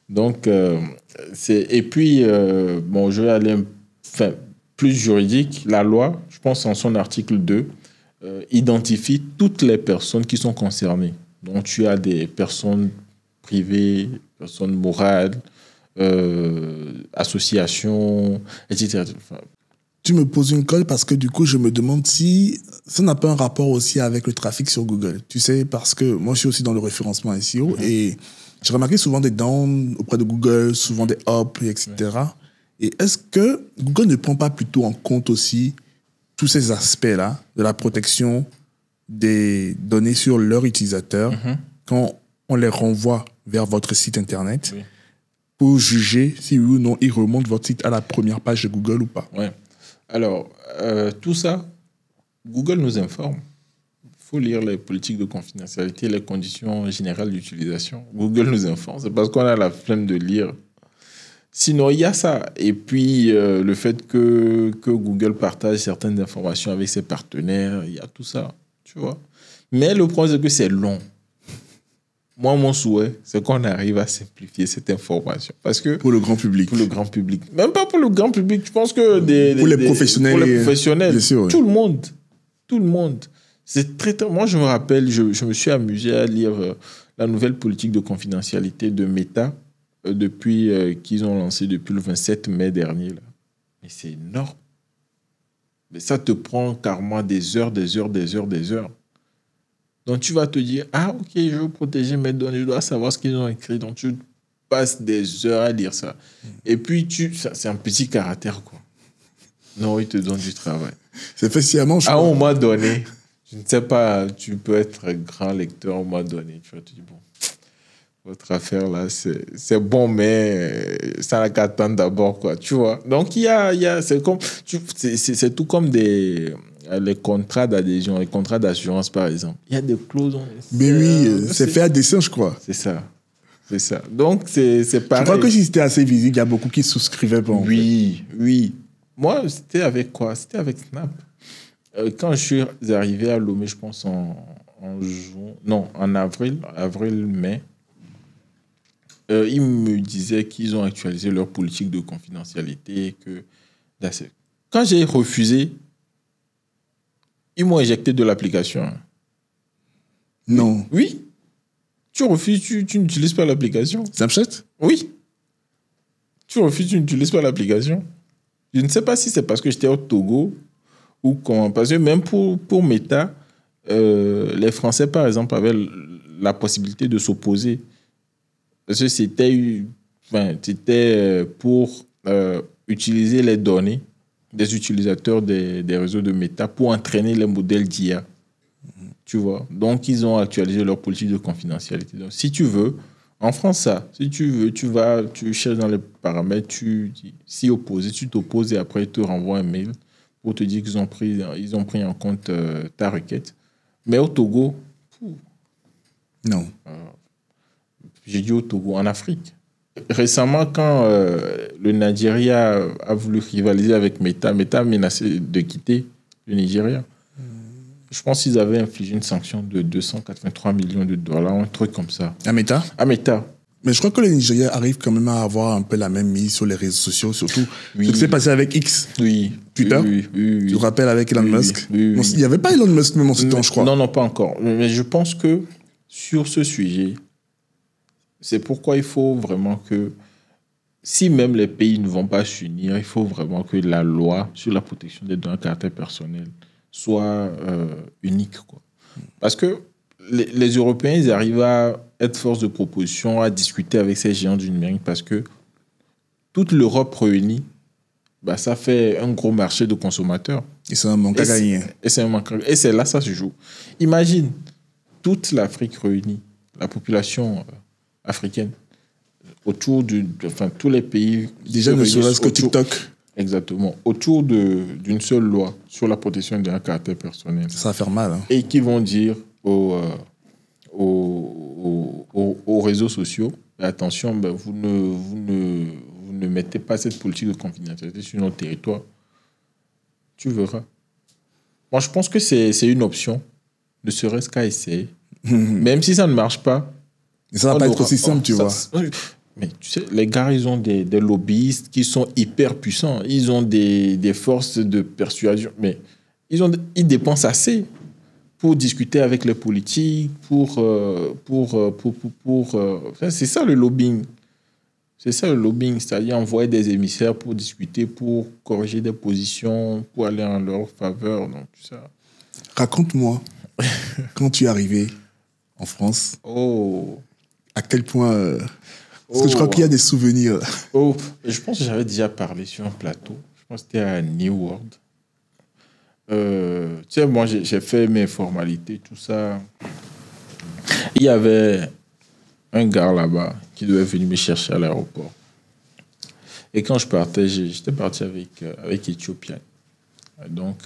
Donc, et puis, je vais aller plus juridique, la loi, je pense en son article 2, identifie toutes les personnes qui sont concernées. Donc, tu as des personnes privées, personnes morales, associations, etc. Enfin, tu me poses une colle parce que du coup, je me demande si ça n'a pas un rapport aussi avec le trafic sur Google. Tu sais, parce que moi, je suis aussi dans le référencement SEO et j'ai remarqué souvent des downs auprès de Google, souvent des up, etc. Et est-ce que Google ne prend pas plutôt en compte aussi tous ces aspects-là de la protection des données sur leurs utilisateurs quand on les renvoie vers votre site Internet pour juger si oui ou non ils remontent votre site à la première page de Google ou pas? Ouais. Alors, tout ça, Google nous informe. Il faut lire les politiques de confidentialité, les conditions générales d'utilisation. Google nous informe. C'est parce qu'on a la flemme de lire. Sinon, il y a ça. Et puis, le fait que Google partage certaines informations avec ses partenaires, il y a tout ça, tu vois. Mais le problème, c'est que c'est long. Moi, mon souhait, c'est qu'on arrive à simplifier cette information. Parce que pour le grand public. Pour le grand public. Même pas pour le grand public. Je pense que pour les professionnels. Pour les professionnels. Bien sûr, oui. Tout le monde. Tout le monde. C'est très... Moi, je me rappelle, je me suis amusé à lire la nouvelle politique de confidentialité de Meta depuis qu'ils ont lancé depuis le 27 mai dernier. Là. Mais c'est énorme. Mais ça te prend carrément des heures. Donc, tu vas te dire, ah, ok, je veux protéger mes données, je dois savoir ce qu'ils ont écrit. Donc, tu passes des heures à lire ça. Et puis, c'est un petit caractère, quoi. Non, il te donne du travail. C'est fait sciemment, je crois. À un moment donné, je ne sais pas, tu peux être grand lecteur à un moment donné. Tu vas te dire, bon, votre affaire, là, c'est bon, mais ça n'a qu'à attendre d'abord, quoi. Tu vois. Donc, c'est comme, c'est tout comme les contrats d'adhésion, les contrats d'assurance, par exemple. Il y a des clauses. Mais oui, c'est fait à dessein, je crois. C'est ça. C'est ça. Donc, c'est pareil. Je crois que si c'était assez visible, il y a beaucoup qui souscrivaient pas. Oui. Moi, c'était avec quoi? C'était avec Snap. Quand je suis arrivé à Lomé, je pense en avril-mai, ils me disaient qu'ils ont actualisé leur politique de confidentialité. Quand j'ai refusé, ils m'ont éjecté de l'application. Non. Oui. Tu refuses, tu n'utilises pas l'application. Snapchat? Oui. Tu refuses, tu n'utilises pas l'application. Je ne sais pas si c'est parce que j'étais au Togo ou comment. Parce que même pour Meta, les Français, par exemple, avaient la possibilité de s'opposer. Parce que c'était pour utiliser les données des utilisateurs des réseaux de Meta pour entraîner les modèles d'IA. Tu vois. Donc, ils ont actualisé leur politique de confidentialité. Donc, si tu veux, en France, si tu veux, tu cherches dans les paramètres, tu s'y opposer, tu t'opposes et après, ils te renvoient un mail pour te dire qu'ils ont pris en compte ta requête. Mais au Togo, non. J'ai dit au Togo, en Afrique. Récemment, quand le Nigeria a voulu rivaliser avec Meta menaçait de quitter le Nigeria. Je pense qu'ils avaient infligé une sanction de 283 millions de dollars, un truc comme ça. À Meta? À Meta. Mais je crois que le Nigeria arrive quand même à avoir un peu la même mise sur les réseaux sociaux, surtout ce qui s'est passé avec X. Oui. Twitter. Oui. Tu te rappelles avec Elon Musk? Oui. Il n'y avait pas Elon Musk même en ce temps, je crois. Non, pas encore. Mais je pense que sur ce sujet, c'est pourquoi il faut vraiment que, si même les pays ne vont pas s'unir, il faut vraiment que la loi sur la protection des données à caractère personnel soit unique, quoi. Parce que les Européens, ils arrivent à être force de proposition, à discuter avec ces géants du numérique parce que toute l'Europe réunie, ça fait un gros marché de consommateurs. Et c'est un manque à gagner. Et c'est là ça se joue. Imagine toute l'Afrique réunie, la population africaine, autour tous les pays. Déjà, ne serait-ce que TikTok. Exactement. Autour d'une seule loi sur la protection des données à caractère personnel. Ça va faire mal. Hein. Et qui vont dire aux réseaux sociaux, attention, vous ne mettez pas cette politique de confidentialité sur notre territoire. Tu verras. Moi, je pense que c'est une option, ne serait-ce qu'à essayer. Même si ça ne marche pas. Et ça ne va pas être aussi simple, tu vois. Mais tu sais, les gars, ils ont des lobbyistes qui sont hyper puissants. Ils ont des forces de persuasion. Mais ils dépensent assez pour discuter avec les politiques, enfin, c'est ça le lobbying. C'est ça le lobbying, c'est-à-dire envoyer des émissaires pour discuter, pour corriger des positions, pour aller en leur faveur. Donc, tout ça. Raconte-moi, quand tu es arrivé en France, à quel point... parce que je crois qu'il y a des souvenirs. Je pense que j'avais déjà parlé sur un plateau. Je pense que c'était à New World. Tu sais, moi, j'ai fait mes formalités, tout ça. Il y avait un gars là-bas qui devait venir me chercher à l'aéroport. Et quand je partais, j'étais parti avec Ethiopian. Donc,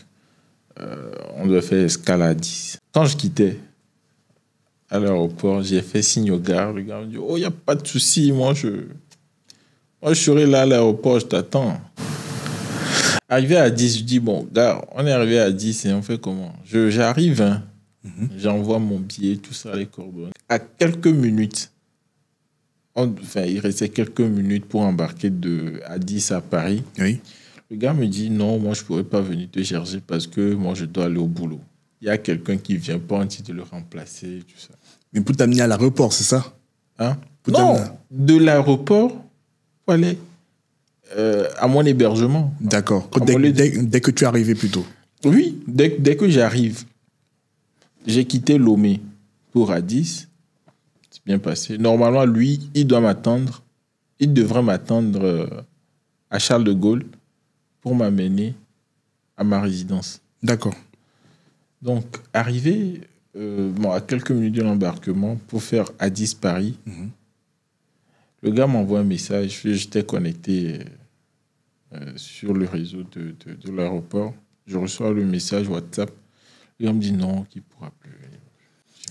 on devait faire escale à 10. Quand je quittais à l'aéroport, j'ai fait signe au gars. Le gars me dit, oh, il n'y a pas de souci, moi, je serai là à l'aéroport, je t'attends. Arrivé à 10, je dis, bon, gars, on est arrivé à 10 et on fait comment? J'arrive, hein. J'envoie mon billet, tout ça, les coordonnées. À quelques minutes, il restait quelques minutes pour embarquer à 10 à Paris. Oui. Le gars me dit, non, moi, je ne pourrais pas venir te chercher parce que moi, je dois aller au boulot. Il y a quelqu'un qui vient pas, on dit de le remplacer, tout ça. Mais pour t'amener à l'aéroport, c'est ça? Hein? Non, de l'aéroport pour aller à mon hébergement. D'accord. Dès que tu es arrivé plutôt. Oui, dès que j'arrive. J'ai quitté Lomé pour Addis. C'est bien passé. Normalement, lui, il devrait m'attendre à Charles de Gaulle pour m'amener à ma résidence. D'accord. Donc, arrivé à quelques minutes de l'embarquement pour faire Addis-Paris, le gars m'envoie un message. J'étais connecté sur le réseau de l'aéroport. Je reçois le message WhatsApp. Le gars me dit non, qu'il ne pourra plus venir.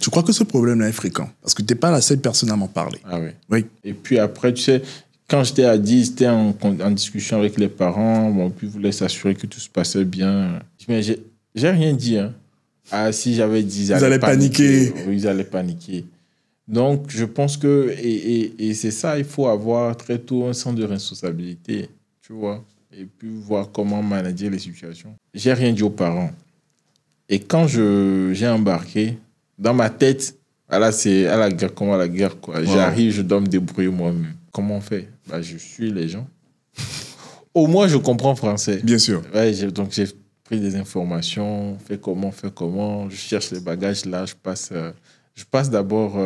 Tu crois que ce problème-là est fréquent? Parce que tu n'es pas la seule personne à m'en parler. Ah oui. Oui. Et puis après, tu sais, quand j'étais à Addis, j'étais en discussion avec les parents. Bon, puis ils voulaient s'assurer que tout se passait bien. Mais j'ai rien dit. Hein. Ah, si j'avais dit, ils allaient paniquer. Oui, ils allaient paniquer. Donc, je pense que, et c'est ça, il faut avoir très tôt un sens de responsabilité, tu vois, et puis voir comment manager les situations. J'ai rien dit aux parents. Et quand j'ai embarqué, dans ma tête, là, c'est à la guerre, comment à la guerre, quoi. Wow. J'arrive, je dois me débrouiller moi-même. Comment on fait? Je suis les gens. Au moins, je comprends français. Bien sûr. Ouais, donc, j'ai pris des informations, fait comment, je cherche les bagages là, je passe d'abord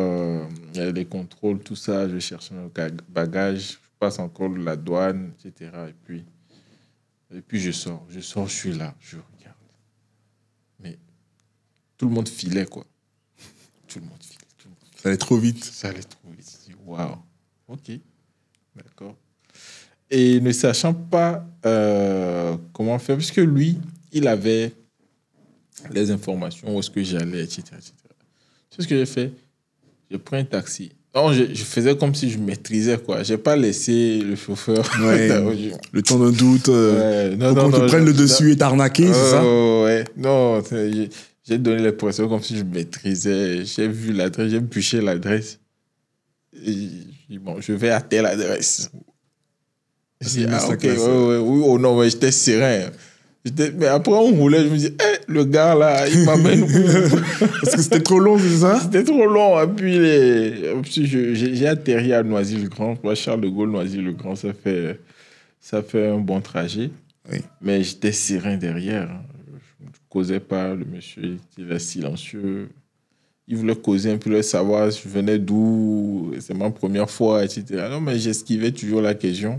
les contrôles, tout ça, je cherche mes bagages, je passe encore la douane, etc. Et puis je sors, je suis là, je regarde. Mais tout le monde filait, quoi. Tout le monde filait. Ça allait trop vite. Ça allait trop vite. Je dis, waouh, ok, d'accord. Et ne sachant pas comment faire, puisque lui, il avait les informations, où est-ce que j'allais, etc., etc. C'est ce que j'ai fait. J'ai pris un taxi. Non, je faisais comme si je maîtrisais, quoi. Je n'ai pas laissé le chauffeur. Ouais, le temps d'un doute. Qu'on te prenne le dessus et t'arnaquer, c'est ça? Ouais. Non, j'ai donné l'impression comme si je maîtrisais. J'ai vu l'adresse, j'ai bûché l'adresse. Et bon, je vais à telle adresse. Oui, non, mais j'étais serein. Mais après, on roulait, je me dis, le gars là, il m'amène où? Parce que c'était trop long, c'est ça? C'était trop long. Et puis, j'ai atterri à Noisy-le-Grand. Moi, Charles de Gaulle, Noisy-le-Grand, ça fait un bon trajet. Oui. Mais j'étais serein derrière. Je ne causais pas. Le monsieur était silencieux. Il voulait causer un peu, le savoir je venais d'où, c'est ma première fois, etc. Non, mais j'esquivais toujours la question.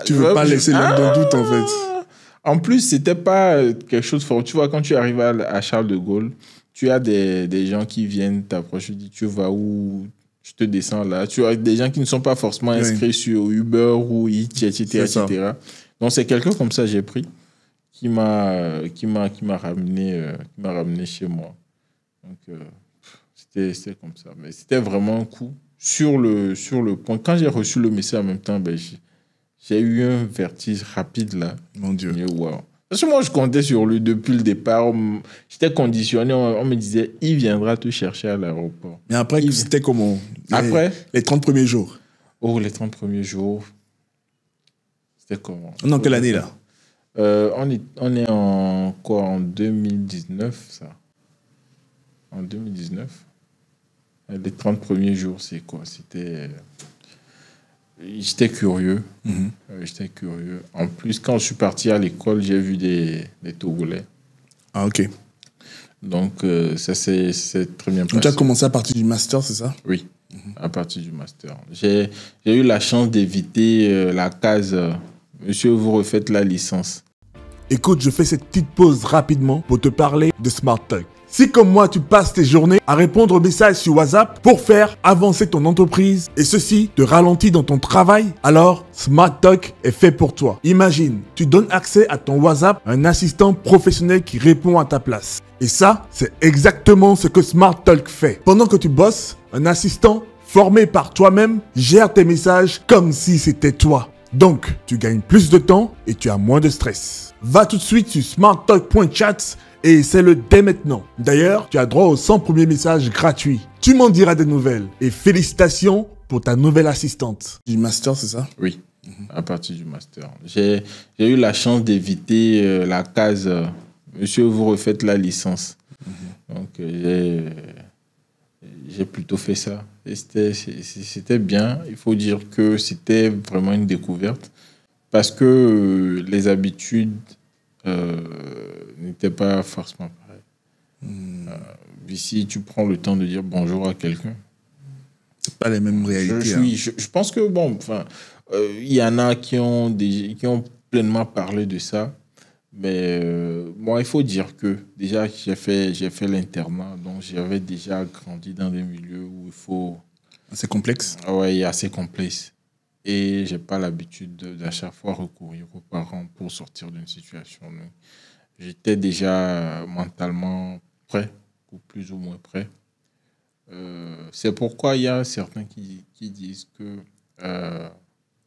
Tu ne veux pas laisser l'homme de doute, en fait. En plus, c'était pas quelque chose de fort. Tu vois, quand tu arrives à Charles de Gaulle, tu as des gens qui viennent t'approcher, dis tu vas où, je te descends là. Tu as des gens qui ne sont pas forcément inscrits sur Uber ou Eats, etc. Donc, c'est quelqu'un comme ça j'ai pris qui m'a ramené chez moi. Donc, c'était comme ça. Mais c'était vraiment un coup sur le point. Quand j'ai reçu le message en même temps, j'ai eu un vertige rapide là. Mon Dieu. Wow. Parce que moi, je comptais sur lui depuis le départ. J'étais conditionné. On me disait, il viendra te chercher à l'aéroport. Mais après, c'était comment? Après, les 30 premiers jours. Oh, les 30 premiers jours, c'était comment? Dans quelle année, là? On est en quoi? En 2019, ça. En 2019. Les 30 premiers jours, c'est quoi? C'était... J'étais curieux. J'étais curieux. En plus, quand je suis parti à l'école, j'ai vu des Togolais. Ah, ok. Donc, ça c'est très bien passé. Donc, tu as commencé à partir du master, c'est ça? Oui, à partir du master. J'ai eu la chance d'éviter la case Monsieur, vous refaites la licence. Écoute, je fais cette petite pause rapidement pour te parler de Smart Talk. Si comme moi, tu passes tes journées à répondre aux messages sur WhatsApp pour faire avancer ton entreprise et ceci te ralentit dans ton travail, alors Smart Talk est fait pour toi. Imagine, tu donnes accès à ton WhatsApp à un assistant professionnel qui répond à ta place. Et ça, c'est exactement ce que Smart Talk fait. Pendant que tu bosses, un assistant formé par toi-même gère tes messages comme si c'était toi. Donc, tu gagnes plus de temps et tu as moins de stress. Va tout de suite sur smarttalk.chat et essaie-le dès maintenant. D'ailleurs, tu as droit aux 100 premiers messages gratuits. Tu m'en diras des nouvelles. Et félicitations pour ta nouvelle assistante. Du master, c'est ça? Oui, à partir du master. J'ai eu la chance d'éviter la case Monsieur, vous refaites la licence. Donc, j'ai plutôt fait ça. Et c'était bien. Il faut dire que c'était vraiment une découverte parce que les habitudes n'étaient pas forcément pareilles. Ici, tu prends le temps de dire bonjour à quelqu'un. C'est pas les mêmes réalités. Je pense que, bon, il y en a qui ont pleinement parlé de ça. Mais moi, il faut dire que déjà, j'ai fait l'internat, donc j'avais déjà grandi dans des milieux où il faut... C'est complexe. Oui, il est assez complexe. Et je n'ai pas l'habitude d'à chaque fois recourir aux parents pour sortir d'une situation. Donc, j'étais déjà mentalement prêt, ou plus ou moins prêt. C'est pourquoi il y a certains qui disent que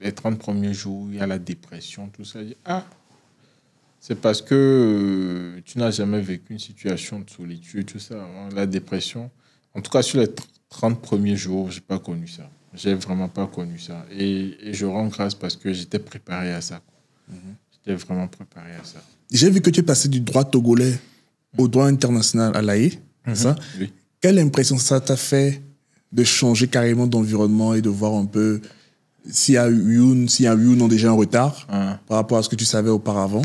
les 30 premiers jours, il y a la dépression, tout ça. C'est parce que tu n'as jamais vécu une situation de solitude, tout ça. La dépression, en tout cas sur les 30 premiers jours, je n'ai pas connu ça. Je n'ai vraiment pas connu ça. Et je rends grâce parce que j'étais préparé à ça. J'étais vraiment préparé à ça. J'ai vu que tu es passé du droit togolais au droit international à l'AE. Ça. Oui. Quelle impression ça t'a fait de changer carrément d'environnement et de voir un peu s'il y a eu ou non déjà un retard par rapport à ce que tu savais auparavant?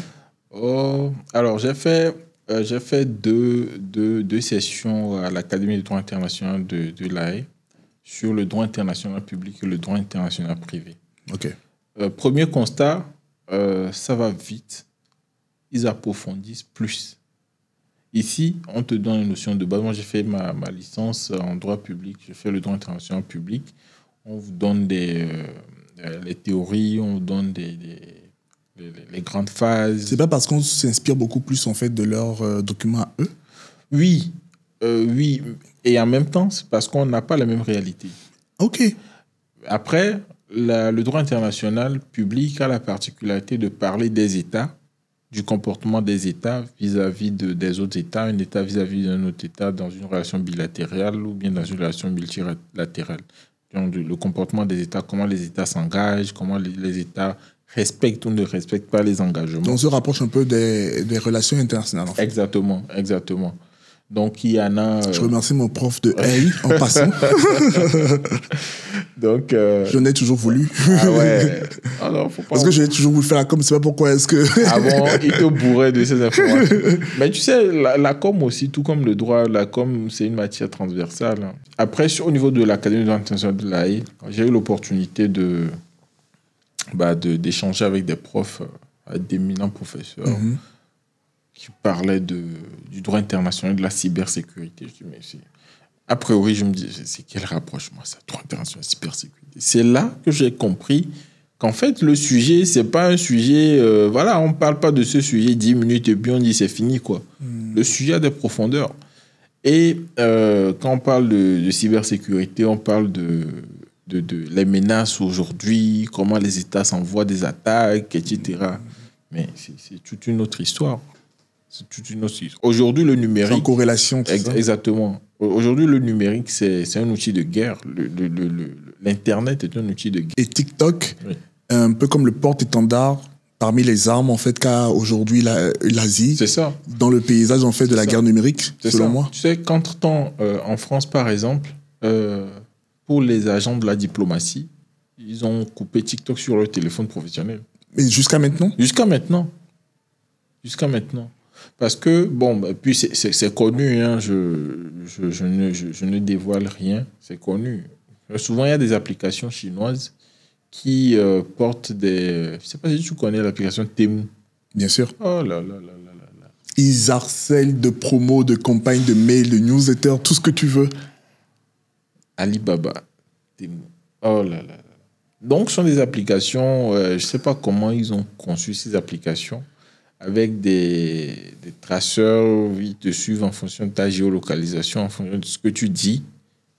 Alors, j'ai fait deux sessions à l'Académie de droit international de l'AE sur le droit international public et le droit international privé. Ok. Premier constat, ça va vite. Ils approfondissent plus. Ici, on te donne une notion de base. Moi, j'ai fait ma licence en droit public. J'ai fait le droit international public. On vous donne les théories, on vous donne les grandes phases. C'est pas parce qu'on s'inspire beaucoup plus en fait de leurs documents à eux? Oui, oui. Et en même temps, c'est parce qu'on n'a pas la même réalité. Ok. Après, le droit international public a la particularité de parler des États, du comportement des États vis-à-vis des autres États, un État vis-à-vis d'un autre État dans une relation bilatérale ou bien dans une relation multilatérale. Donc, le comportement des États, comment les États s'engagent, comment les États respectent ou ne respectent pas les engagements. Donc, on se rapproche un peu des relations internationales. En fait. Exactement, exactement. Donc, il y en a... Je remercie mon prof de AI en passant. Donc, je n'ai toujours voulu. Ah ouais. Ah non, faut pas... Parce que j'ai toujours voulu faire la com, c'est pas pourquoi est-ce que... Ah bon, il te bourrait de ces informations. Mais tu sais, la com aussi, tout comme le droit, la com, c'est une matière transversale. Après, au niveau de l'Académie de droit international de l'AE, j'ai eu l'opportunité d'échanger avec des profs, avec d'éminents professeurs. Qui parlait du droit international, de la cybersécurité. Je dis, mais a priori, je me dis, c'est quel rapprochement, ça, droit international, cybersécurité? C'est là que j'ai compris qu'en fait, le sujet, c'est pas un sujet... on ne parle pas de ce sujet 10 minutes et puis on dit c'est fini, quoi. Le sujet a des profondeurs. Et quand on parle de cybersécurité, on parle de les menaces aujourd'hui, comment les États s'envoient des attaques, etc. Mais c'est toute une autre histoire. C'est toute une autre histoire. Aujourd'hui, le numérique... C'est en corrélation, tout ça. Exactement. Aujourd'hui, le numérique, c'est un outil de guerre. L'Internet est un outil de guerre. Et TikTok, Oui. un peu comme le porte-étendard parmi les armes, en fait, qu'a aujourd'hui l'Asie, C'est ça. dans le paysage, en fait, de la guerre numérique, C'est selon ça. moi. Tu sais, qu'entre-temps, en France, par exemple, pour les agents de la diplomatie, ils ont coupé TikTok sur leur téléphone professionnel. Mais jusqu'à maintenant, Jusqu'à maintenant. Jusqu'à maintenant. Parce que, bon, bah, puis c'est connu, hein, je ne dévoile rien, c'est connu. Souvent, il y a des applications chinoises qui portent des... Je ne sais pas si tu connais l'application Temu. bien sûr, Oh là là là là là là. ils harcèlent de promos, de campagnes, de mails, de newsletters, tout ce que tu veux. Alibaba, Temu. Oh là là là. Donc, ce sont des applications, je ne sais pas comment ils ont conçu ces applications, avec des traceurs, ils te suivent en fonction de ta géolocalisation, en fonction de ce que tu dis,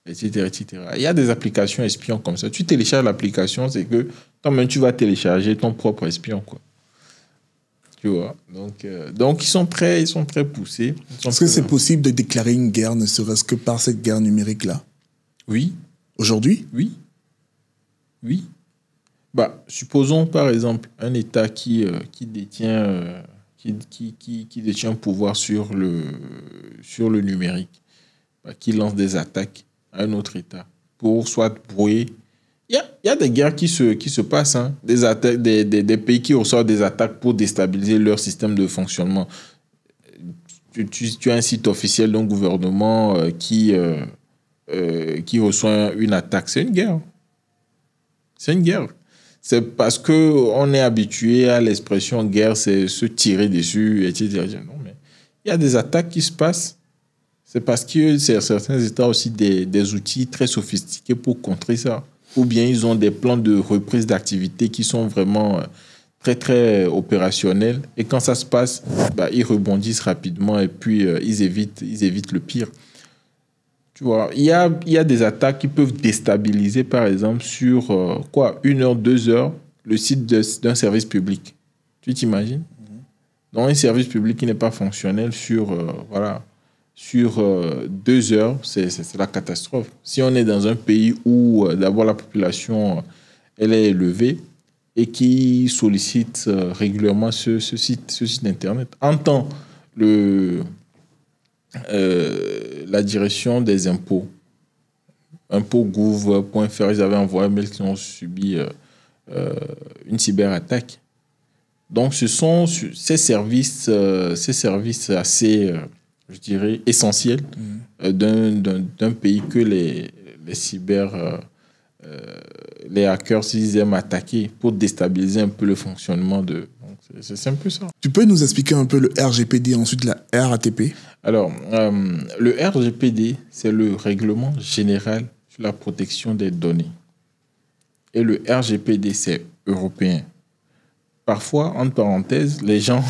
etc., etc. Il y a des applications espions comme ça. Tu télécharges l'application, c'est que toi-même, tu vas télécharger ton propre espion, quoi. Tu vois. Donc ils sont très poussés. Est-ce que c'est possible de déclarer une guerre, ne serait-ce que par cette guerre numérique-là? Oui, Aujourd'hui? oui, oui. Bah, supposons par exemple un État qui détient qui détient un pouvoir sur le numérique, bah, qui lance des attaques à un autre État pour soit brouiller. Il y a des guerres qui se passent, hein, des attaques, des pays qui reçoivent des attaques pour déstabiliser leur système de fonctionnement. Tu as un site officiel d'un gouvernement qui reçoit une attaque. C'est une guerre. C'est une guerre. C'est parce qu'on est habitué à l'expression guerre, c'est se tirer dessus, etc. Non, mais il y a des attaques qui se passent. C'est parce que certains États ont aussi des outils très sophistiqués pour contrer ça. Ou bien ils ont des plans de reprise d'activité qui sont vraiment très, très opérationnels. Et quand ça se passe, bah, ils rebondissent rapidement et puis ils évitent le pire. Tu vois, il y a des attaques qui peuvent déstabiliser, par exemple, sur 1 heure, 2 heures, le site d'un service public. Tu t'imagines? Donc, un service public qui n'est pas fonctionnel sur 2 heures, c'est la catastrophe. Si on est dans un pays où, d'abord, la population elle est élevée et qui sollicite régulièrement ce site d'Internet, entend la direction des impôts, impôts.gouv.fr, ils avaient envoyé un mail qu'ils ont subi une cyberattaque. Donc, ce sont ces services assez, je dirais, essentiels d'un pays que les hackers, ils aiment attaquer pour déstabiliser un peu le fonctionnement de... C'est un peu ça. Tu peux nous expliquer un peu le RGPD, ensuite la RATP? Alors, le RGPD, c'est le règlement général sur la protection des données. Et le RGPD, c'est européen. Parfois, entre parenthèses, les gens,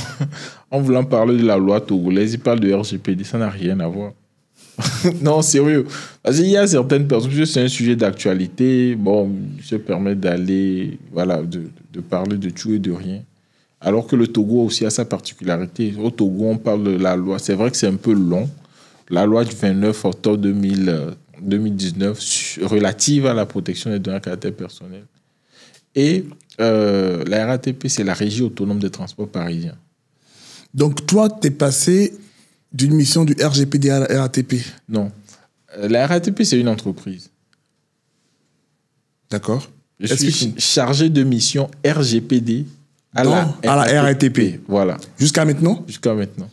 en voulant parler de la loi togolaise, ils parlent de RGPD, ça n'a rien à voir. Non, sérieux. Parce qu'il y a certaines personnes, parce que c'est un sujet d'actualité, bon, se permet d'aller, voilà, de parler de tout et de rien. Alors que le Togo aussi a sa particularité. Au Togo, on parle de la loi. C'est vrai que c'est un peu long. La loi du 29 octobre 2019 relative à la protection des données à caractère personnel. Et la RATP, c'est la Régie autonome des transports parisiens. Donc, toi, tu es passé d'une mission du RGPD à la RATP? Non. La RATP, c'est une entreprise. D'accord. Je suis chargé de mission RGPD à la RATP. Voilà. Jusqu'à maintenant? Jusqu'à maintenant.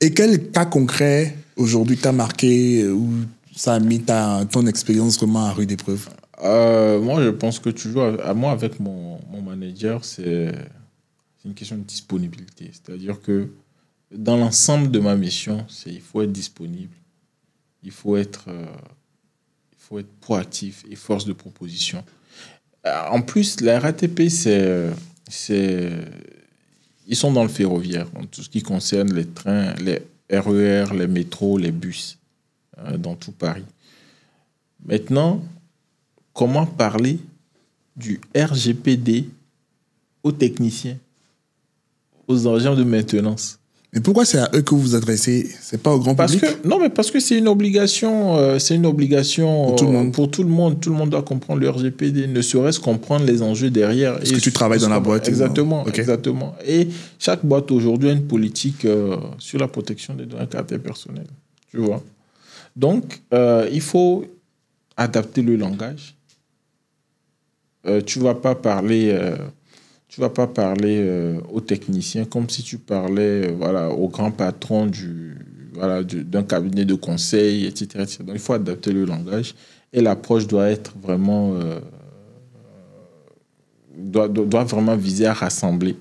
Et quel cas concret aujourd'hui t'a marqué ou ça a mis ton expérience vraiment à rude épreuve? Moi, je pense que toujours, moi, avec mon manager, c'est une question de disponibilité. C'est-à-dire que dans l'ensemble de ma mission, il faut être disponible, il faut être proactif et force de proposition. En plus, la RATP, ils sont dans le ferroviaire, en tout ce qui concerne les trains, les RER, les métros, les bus, dans tout Paris. Maintenant, comment parler du RGPD aux techniciens, aux agents de maintenance? Mais pourquoi c'est à eux que vous vous adressez? C'est pas au grand public? Non, mais parce que c'est une obligation, Pour tout le monde. pour tout le monde. Tout le monde doit comprendre le RGPD, ne serait-ce comprendre les enjeux derrière. Parce que tu travailles dans la boîte. Exactement, Okay. exactement. Et chaque boîte aujourd'hui a une politique sur la protection des données à caractère personnel. Tu vois. Donc, il faut adapter le langage. Tu vas pas parler aux techniciens comme si tu parlais au grand patron d'un cabinet de conseil, etc., etc. Donc, il faut adapter le langage et l'approche doit être vraiment doit vraiment viser à rassembler.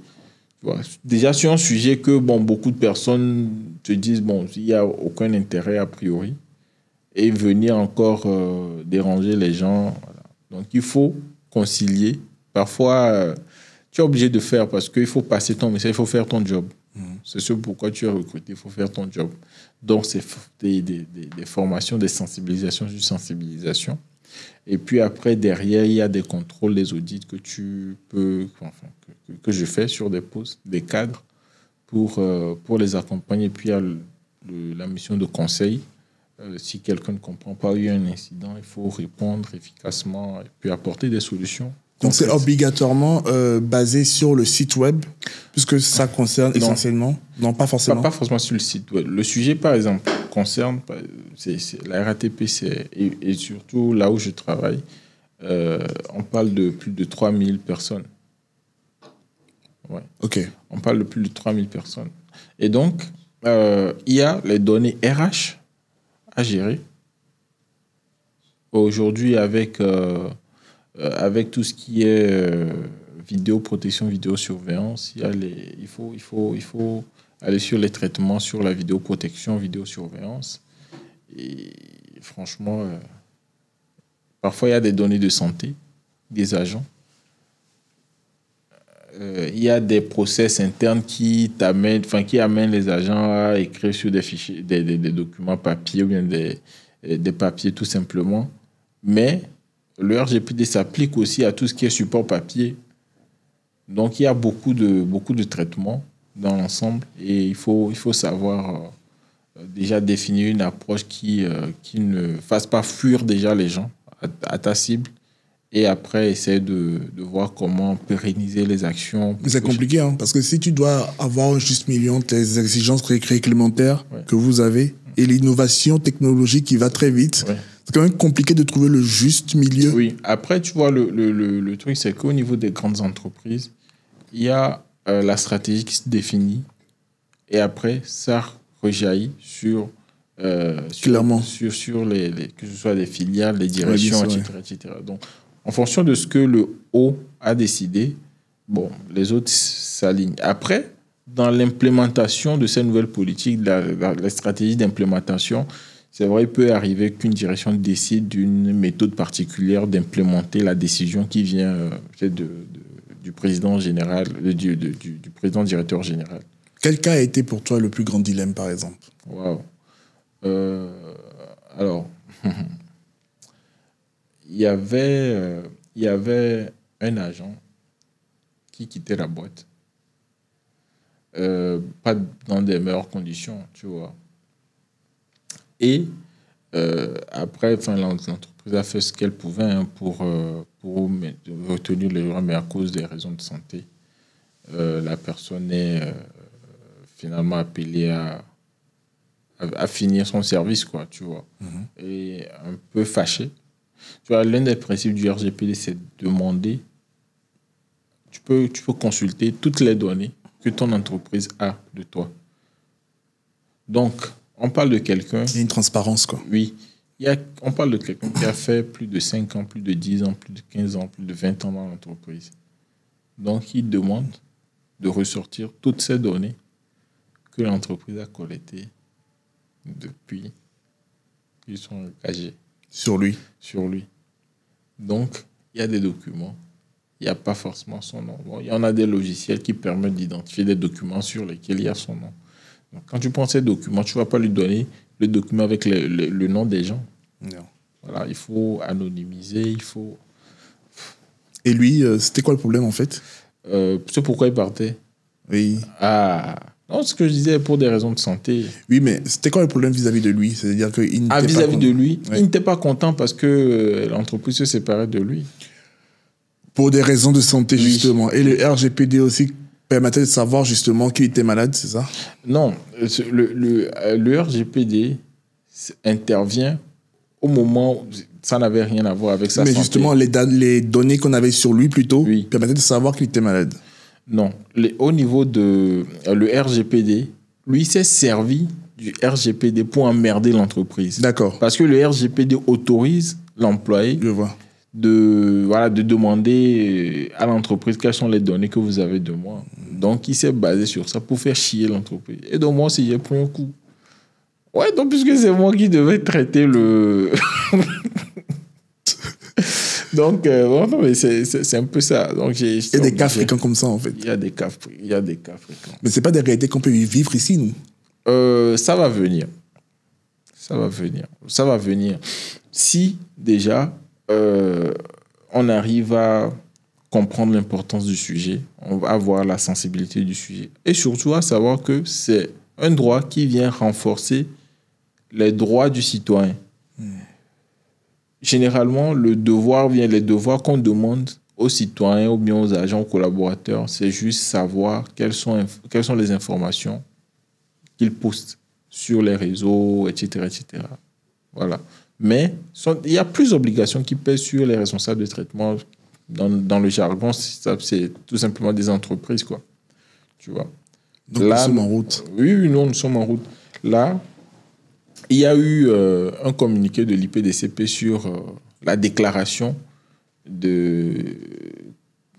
Voilà. Déjà, sur un sujet que beaucoup de personnes te disent il n'y a aucun intérêt a priori et venir encore déranger les gens. Voilà. Donc, il faut concilier. Parfois, tu es obligé de faire parce qu'il faut passer ton message, il faut faire ton job. C'est ce pourquoi tu es recruté, il faut faire ton job. Donc, c'est des formations, des sensibilisations, du sensibilisation. Et puis après, derrière, il y a des contrôles, des audits que tu peux, que je fais sur des postes, des cadres pour les accompagner. Et puis, il y a la mission de conseil. Si quelqu'un ne comprend pas, il y a un incident, il faut répondre efficacement et puis apporter des solutions. Donc, c'est obligatoirement basé sur le site web, puisque ça concerne essentiellement... Non, pas forcément. Pas forcément sur le site web. Le sujet, par exemple, concerne la RATP, et surtout là où je travaille, on parle de plus de 3000 personnes. Ouais. OK. On parle de plus de 3000 personnes. Et donc, il y a les données RH à gérer. Aujourd'hui, avec tout ce qui est vidéoprotection, vidéosurveillance, il faut aller sur les traitements, sur la vidéoprotection, vidéosurveillance. Et franchement, parfois, il y a des données de santé des agents. Il y a des process internes qui amènent les agents à écrire sur des fichiers, des documents papier ou bien des papiers tout simplement. Mais le RGPD s'applique aussi à tout ce qui est support papier. Donc, il y a beaucoup de traitements dans l'ensemble et il faut savoir déjà définir une approche qui ne fasse pas fuir déjà les gens à ta cible et après essayer de voir comment pérenniser les actions. C'est compliqué, parce que si tu dois avoir un juste milieu entre les exigences réglementaires que vous avez et l'innovation technologique qui va très vite, c'est quand même compliqué de trouver le juste milieu. Oui, après, tu vois, le truc, c'est qu'au niveau des grandes entreprises, il y a la stratégie qui se définit et après, ça rejaillit sur clairement sur que ce soit les filiales, les directions, etc. Donc, en fonction de ce que le haut a décidé, les autres s'alignent. Après, dans l'implémentation de ces nouvelles politiques, la stratégie d'implémentation, c'est vrai, il peut arriver qu'une direction décide d'une méthode particulière d'implémenter la décision qui vient du président général, du président directeur général. Quel cas a été pour toi le plus grand dilemme, par exemple? Waouh. Alors, il y avait un agent qui quittait la boîte. Pas dans des meilleures conditions, tu vois. Et après, l'entreprise a fait ce qu'elle pouvait pour retenir les gens, mais à cause des raisons de santé, la personne est finalement appelée à finir son service, quoi, tu vois. Et un peu fâché. Tu vois, l'un des principes du RGPD, c'est de demander, tu peux consulter toutes les données que ton entreprise a de toi. Donc, on parle de quelqu'un... Il y a une transparence, quoi. Oui. On parle de quelqu'un qui a fait plus de 5 ans, plus de 10 ans, plus de 15 ans, plus de 20 ans dans l'entreprise. Donc, il demande de ressortir toutes ces données que l'entreprise a collectées depuis qu'ils sont engagés. Sur lui. Sur lui. Donc, il y a des documents. Il n'y a pas forcément son nom. Il y en a des logiciels qui permettent d'identifier des documents sur lesquels il y a son nom. Donc, quand tu prends ces documents, tu ne vas pas lui donner le document avec le nom des gens. Non. Voilà, il faut anonymiser, il faut... Et lui, c'était quoi le problème, en fait? C'est pourquoi il partait. Oui. Ah, Non, ce que je disais, pour des raisons de santé. Oui, mais c'était quoi le problème vis-à-vis de lui? C'est-à-dire qu'il n'était vis-à-vis de lui, ouais. il n'était pas content parce que l'entreprise se séparait de lui. Pour des raisons de santé, Oui. justement. Et le RGPD aussi permettait de savoir justement qu'il était malade, c'est ça? Non, le RGPD intervient au moment où ça n'avait rien à voir avec sa santé. Mais justement, les données qu'on avait sur lui, plutôt, Oui. permettaient de savoir qu'il était malade. Non, au niveau de le RGPD, lui s'est servi du RGPD pour emmerder l'entreprise. D'accord. Parce que le RGPD autorise l'employé Je vois. de demander à l'entreprise quelles sont les données que vous avez de moi. Donc, il s'est basé sur ça pour faire chier l'entreprise. Et donc, moi aussi, j'ai pris un coup. Ouais, donc, puisque c'est moi qui devais traiter le... Donc, bon, non, mais c'est un peu ça. Donc, il y a des cas fréquents comme ça, en fait. Il y a des cas fréquents. Mais ce n'est pas des réalités qu'on peut vivre ici, nous. Ça va venir. Ça va venir. Si, déjà, on arrive à comprendre l'importance du sujet, on va avoir la sensibilité du sujet. Et surtout, à savoir que c'est un droit qui vient renforcer les droits du citoyen. Généralement, les devoirs qu'on demande aux citoyens ou bien aux agents, aux collaborateurs, c'est juste savoir quelles sont les informations qu'ils postent sur les réseaux, etc., etc. Voilà. Mais il y a plus d'obligations qui pèsent sur les responsables de traitement. Dans le jargon, c'est tout simplement des entreprises, quoi. Tu vois. Donc, nous sommes en route. Oui, nous sommes en route. Là, il y a eu un communiqué de l'IPDCP sur la déclaration de...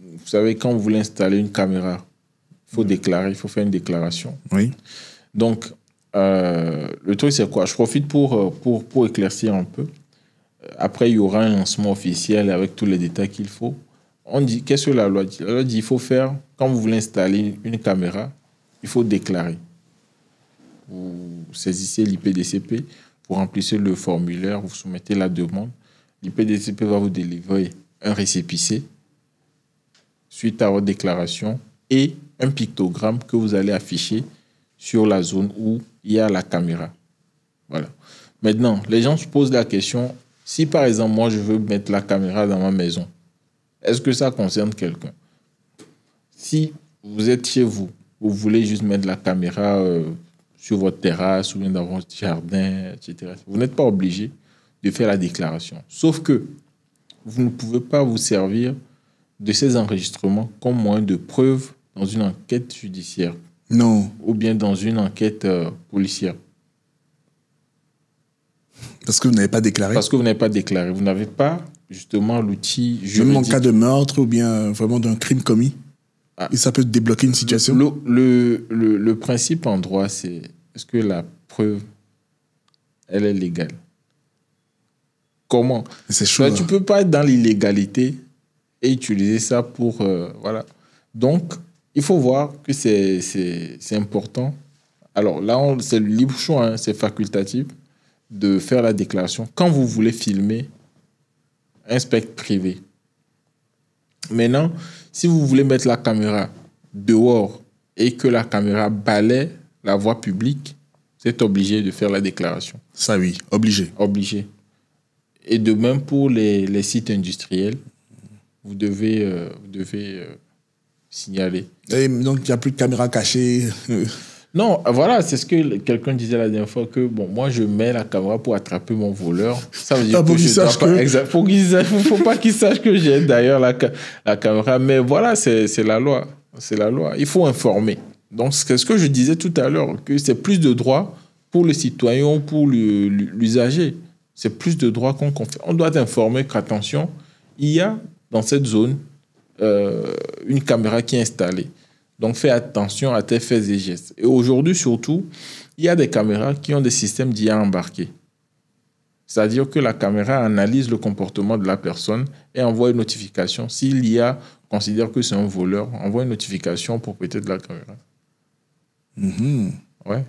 Vous savez, quand vous voulez installer une caméra, il faut déclarer, il faut faire une déclaration. Oui. Donc, le truc, c'est quoi? Je profite pour éclaircir un peu. Après, il y aura un lancement officiel avec tous les détails qu'il faut. On dit, qu'est-ce que la loi dit? La loi dit, il faut faire, quand vous voulez installer une caméra, il faut déclarer. Vous saisissez l'IPDCP, vous remplissez le formulaire, vous soumettez la demande. L'IPDCP va vous délivrer un récépissé suite à votre déclaration et un pictogramme que vous allez afficher sur la zone où il y a la caméra. Voilà. Maintenant, les gens se posent la question, si par exemple, moi, je veux mettre la caméra dans ma maison, est-ce que ça concerne quelqu'un? Si vous êtes chez vous, vous voulez juste mettre la caméra sur votre terrasse ou bien dans votre jardin, etc., vous n'êtes pas obligé de faire la déclaration. Sauf que vous ne pouvez pas vous servir de ces enregistrements comme moyen de preuve dans une enquête judiciaire. Non. Ou bien dans une enquête policière. Parce que vous n'avez pas déclaré. Parce que vous n'avez pas déclaré. Vous n'avez pas, justement, l'outil juridique. Même en cas de meurtre ou bien vraiment d'un crime commis, et ça peut débloquer une situation. Le principe en droit, c'est est-ce que la preuve, elle est légale? Comment? C'est chaud. Tu ne peux pas être dans l'illégalité et utiliser ça pour... voilà. Donc, il faut voir que c'est important. Alors là, c'est le libre choix, hein, c'est facultatif de faire la déclaration quand vous voulez filmer un spectre privé. Maintenant, si vous voulez mettre la caméra dehors et que la caméra balaie la voie publique, vous êtes obligé de faire la déclaration. Ça oui, obligé. Obligé. Et de même pour les sites industriels, vous devez signaler. Et donc, il n'y a plus de caméra cachée. Non, voilà, c'est ce que quelqu'un disait la dernière fois, que bon, moi, je mets la caméra pour attraper mon voleur. Ça veut dire pour qu'il sache que... Exact. Il faut pas qu'il sache que j'ai d'ailleurs la caméra. Mais voilà, c'est la loi. C'est la loi. Il faut informer. Donc, c'est ce que je disais tout à l'heure, que c'est plus de droits pour le citoyen, pour l'usager. C'est plus de droits qu'on confère. On doit informer qu'attention, il y a dans cette zone une caméra qui est installée. Donc, fais attention à tes faits et gestes. Et aujourd'hui, surtout, il y a des caméras qui ont des systèmes d'IA embarqués. C'est-à-dire que la caméra analyse le comportement de la personne et envoie une notification. Si l'IA considère que c'est un voleur, envoie une notification au propriétaire de la caméra. Ouais.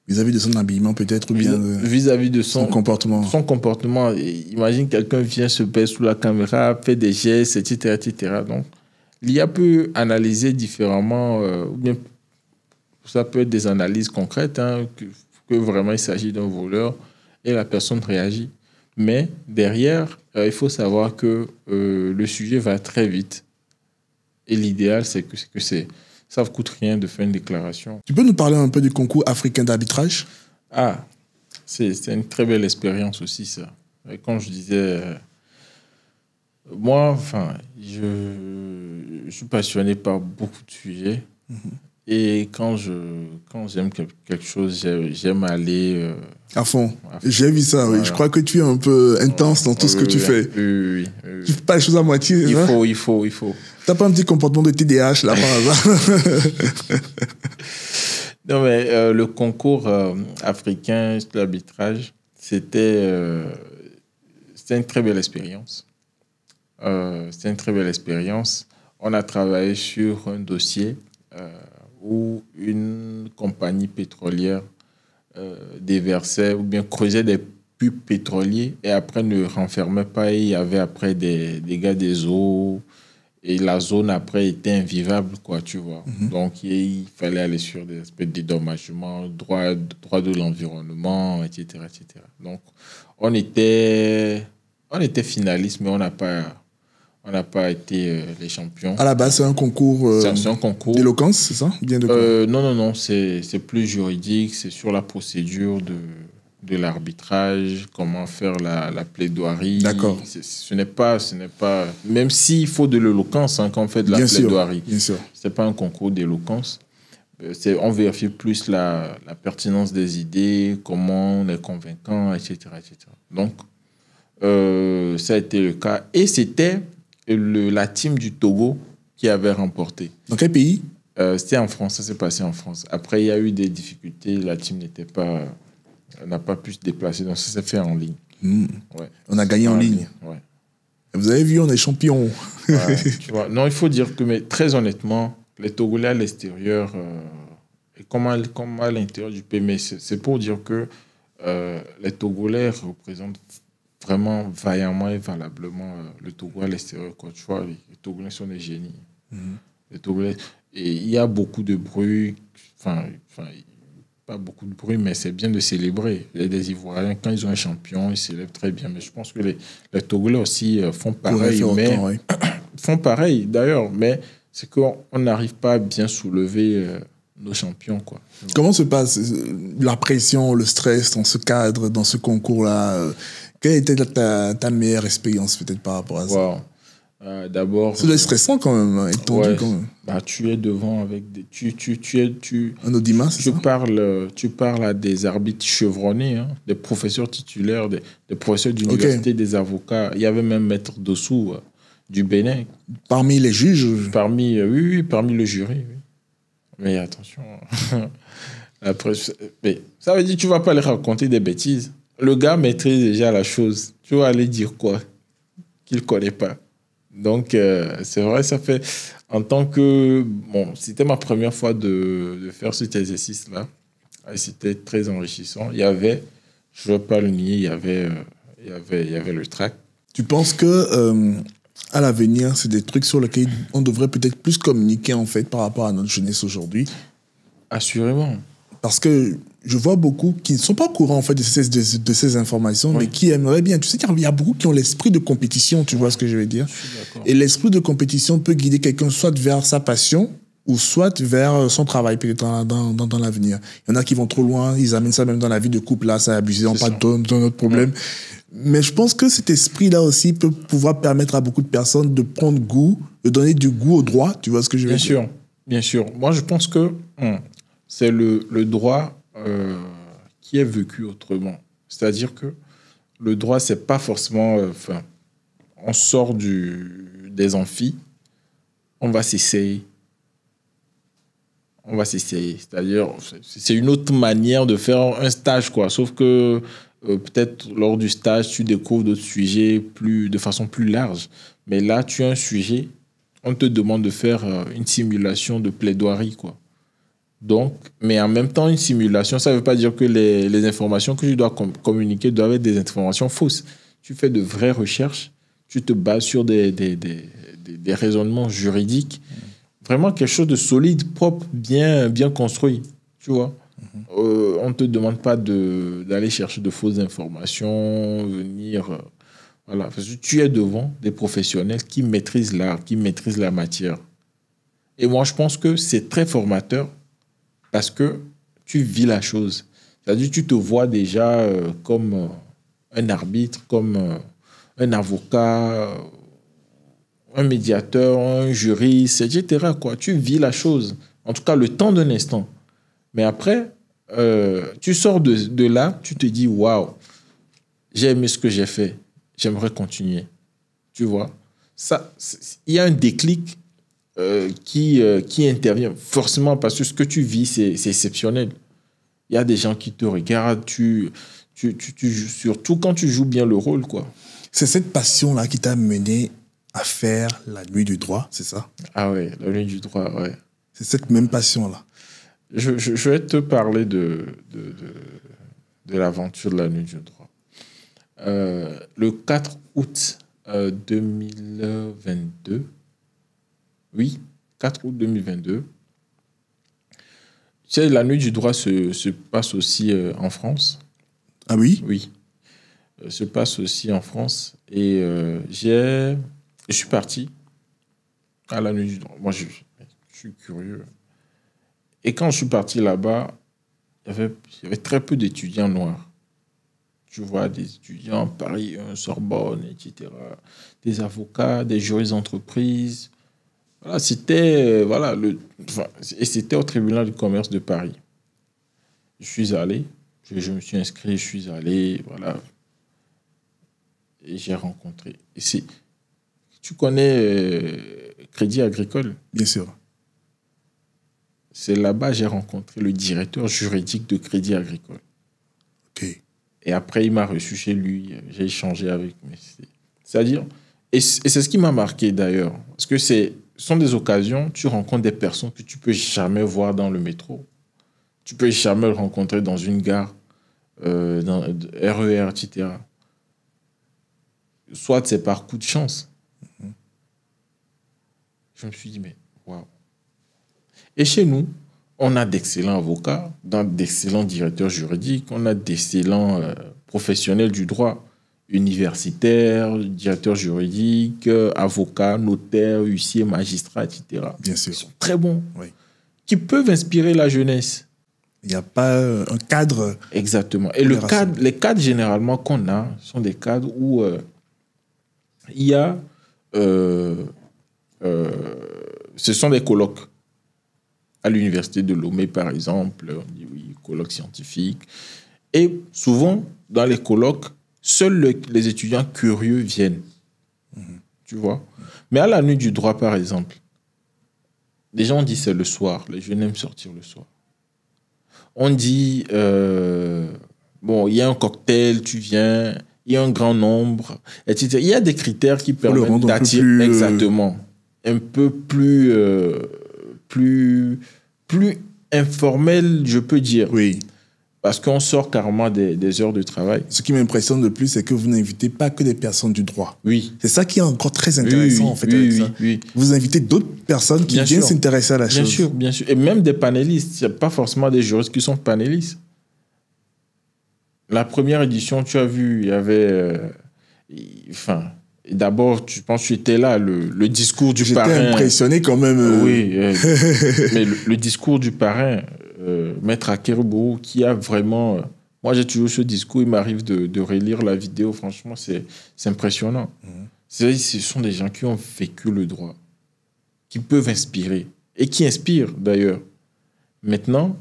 Vis-à-vis de son habillement, peut-être, ou bien vis-à-vis de son comportement. Son comportement. Imagine quelqu'un vient se baisse sous la caméra, fait des gestes, etc., etc. Donc, l'IA peut analyser différemment, ou bien Ça peut être des analyses concrètes, hein, que vraiment il s'agit d'un voleur et la personne réagit. Mais derrière, il faut savoir que le sujet va très vite. Et l'idéal, c'est que ça ne coûte rien de faire une déclaration. Tu peux nous parler un peu du concours africain d'arbitrage? Ah, c'est une très belle expérience aussi, ça. Et comme je disais, moi, enfin, je suis passionné par beaucoup de sujets. Et quand j'aime quelque chose, j'aime aller... à fond. J'ai vu ça, oui. Voilà. Je crois que tu es un peu intense dans tout ce que tu fais. Oui. Tu fais pas les choses à moitié. Il faut. T'as pas un petit comportement de TDAH là par hasard? Non, mais le concours africain de l'arbitrage, c'était une très belle expérience. C'était une très belle expérience. On a travaillé sur un dossier où une compagnie pétrolière déversait ou bien creusait des puits pétroliers et après ne renfermait pas. Et il y avait après des dégâts des eaux et la zone après était invivable, quoi, tu vois. Donc, il fallait aller sur des aspects de dédommagement, droit de l'environnement, etc., etc. Donc, on était finalistes, mais on n'a pas été les champions. À la base, c'est un concours, c'est un concours d'éloquence, c'est ça? Bien de Non. C'est plus juridique. C'est sur la procédure de l'arbitrage, comment faire la plaidoirie. D'accord. Ce n'est pas... Même s'il faut de l'éloquence quand on fait de la plaidoirie. Bien sûr. Ce n'est pas un concours d'éloquence. On vérifie plus la pertinence des idées, comment on est convaincant, etc. etc. Donc, ça a été le cas. Et c'était la team du Togo qui avait remporté. Dans quel pays? C'était en France, ça s'est passé en France. Après, il y a eu des difficultés, la team n'a pas pu se déplacer, donc ça s'est fait en ligne. Ouais. On a gagné en ligne. Ouais. Vous avez vu, on est champion. Ouais, tu vois. Non, il faut dire que, mais très honnêtement, les Togolais à l'extérieur, et comme à l'intérieur du pays, mais c'est pour dire que les Togolais représentent vraiment vaillamment et valablement le Togo à l'extérieur. Quoi. Tu vois, les Togolais sont des génies. Les Togolais, et il y a beaucoup de bruit, enfin, pas beaucoup de bruit, mais c'est bien de célébrer. Les Ivoiriens, quand ils ont un champion, ils célèbrent très bien. Mais je pense que les Togolais aussi font pareil. Font pareil, d'ailleurs, mais c'est qu'on n'arrive pas à bien soulever nos champions, quoi. Comment se passe la pression, le stress dans ce cadre, dans ce concours-là? Quelle était ta meilleure expérience peut-être par rapport à ça? Wow. D'abord, c'est stressant quand même, étendu quand même. Bah, tu es devant avec un audimat, c'est ça? Tu parles à des arbitres chevronnés, hein, des professeurs titulaires, des professeurs d'université, des avocats. Il y avait même Maître Dossou du Bénin. Parmi les juges? Parmi le jury, oui. Mais attention, après, mais ça veut dire que tu ne vas pas aller raconter des bêtises. Le gars maîtrise déjà la chose. Tu vas aller dire quoi qu'il ne connaît pas. Donc, c'est vrai, ça fait... En tant que... Bon, c'était ma première fois de faire cet exercice-là. Et c'était très enrichissant. Il y avait, je ne veux pas le nier, il y avait le track. Tu penses que à l'avenir, c'est des trucs sur lesquels on devrait peut-être plus communiquer en fait par rapport à notre jeunesse aujourd'hui? Assurément. Parce que je vois beaucoup qui ne sont pas au courant en fait de ces informations, mais qui aimeraient bien. Tu sais qu'il y a beaucoup qui ont l'esprit de compétition, tu vois ce que je veux dire? Je suis d'accord. Et l'esprit de compétition peut guider quelqu'un soit vers sa passion ou soit vers son travail peut-être dans l'avenir. Il y en a qui vont trop loin, ils amènent ça même dans la vie de couple, là, ça abusé, on pas d'un autre problème. Mais je pense que cet esprit-là aussi peut pouvoir permettre à beaucoup de personnes de prendre goût, de donner du goût au droit, tu vois ce que je veux dire? Bien sûr. Moi, je pense que c'est le droit qui est vécu autrement. C'est-à-dire que le droit, c'est pas forcément... on sort des amphis, on va s'essayer. C'est-à-dire, c'est une autre manière de faire un stage, quoi. Sauf que peut-être lors du stage, tu découvres d'autres sujets de façon plus large. Mais là, tu as un sujet, on te demande de faire une simulation de plaidoirie, quoi. Donc, mais en même temps, une simulation, ça ne veut pas dire que les informations que tu dois communiquer doivent être des informations fausses. Tu fais de vraies recherches, tu te bases sur des raisonnements juridiques, vraiment quelque chose de solide, propre, bien construit. Tu vois. On ne te demande pas d'aller chercher de fausses informations, venir... voilà. Parce que tu es devant des professionnels qui maîtrisent l'art, qui maîtrisent la matière. Et moi, je pense que c'est très formateur parce que tu vis la chose. C'est-à-dire tu te vois déjà comme un arbitre, comme un avocat, un médiateur, un juriste, etc., quoi. Tu vis la chose. En tout cas, le temps d'un instant. Mais après, tu sors de là, tu te dis, waouh, j'ai aimé ce que j'ai fait. J'aimerais continuer. Tu vois? Ça, il y a un déclic qui intervient forcément parce que ce que tu vis, c'est exceptionnel. Il y a des gens qui te regardent, surtout quand tu joues bien le rôle, quoi. C'est cette passion-là qui t'a mené à faire la nuit du droit, c'est ça? Ah ouais, la nuit du droit, ouais. C'est cette même passion-là. Je vais te parler de l'aventure de la nuit du droit. Le 4 août 2022, oui, 4 août 2022, tu sais, la nuit du droit se passe aussi en France. Ah oui? Oui, se passe aussi en France. Et je suis parti à la nuit du droit. Moi, je suis curieux. Et quand je suis parti là-bas, il y avait très peu d'étudiants noirs. Tu vois, des étudiants, Paris, Sorbonne, etc. Des avocats, des juristes d'entreprise. Voilà, c'était c'était au tribunal du commerce de Paris. Je suis allé, je me suis inscrit, je suis allé, voilà. Et j'ai rencontré. Tu connais Crédit Agricole? Bien sûr. C'est là-bas que j'ai rencontré le directeur juridique de Crédit Agricole. Ok. Et après, il m'a reçu chez lui. J'ai échangé avec lui. C'est-à-dire, et c'est ce qui m'a marqué d'ailleurs. Parce que ce sont des occasions, tu rencontres des personnes que tu ne peux jamais voir dans le métro. Tu ne peux jamais le rencontrer dans une gare, dans RER, etc. Soit c'est par coup de chance. Je me suis dit, mais waouh. Et chez nous, on a d'excellents avocats, d'excellents directeurs juridiques, on a d'excellents professionnels du droit, universitaires, directeurs juridiques, avocats, notaires, huissiers, magistrats, etc. Bien sûr. Ils sont très bons, Oui. qui peuvent inspirer la jeunesse. Il n'y a pas un cadre. Exactement. Et les cadres généralement qu'on a sont des cadres où il y a... ce sont des colloques. À l'université de Lomé, par exemple, on dit oui, colloque scientifique. Et souvent, dans les colloques, seuls les étudiants curieux viennent. Tu vois? Mais à la nuit du droit, par exemple, les gens disent c'est le soir. Les jeunes aiment sortir le soir. On dit, bon, il y a un cocktail, tu viens, il y a un grand nombre, etc. Il y a des critères qui permettent d'attirer. Exactement. Un peu plus informel, je peux dire. Oui. Parce qu'on sort carrément des heures de travail. Ce qui m'impressionne le plus, c'est que vous n'invitez pas que des personnes du droit. Oui. C'est ça qui est encore très intéressant, en fait, avec ça. Oui. Vous invitez d'autres personnes qui viennent s'intéresser à la chose. Bien sûr, bien sûr. Et même des panélistes. Il n'y a pas forcément des juristes qui sont panélistes. La première édition, tu as vu, il y avait... D'abord, je pense que tu étais là, le discours du parrain. J'étais impressionné quand même. Oui, mais le discours du parrain, Maître Akerbou, qui a vraiment... moi, j'ai toujours ce discours, il m'arrive de relire la vidéo, franchement, c'est impressionnant. Ce sont des gens qui ont vécu le droit, qui peuvent inspirer, et qui inspirent d'ailleurs. Maintenant,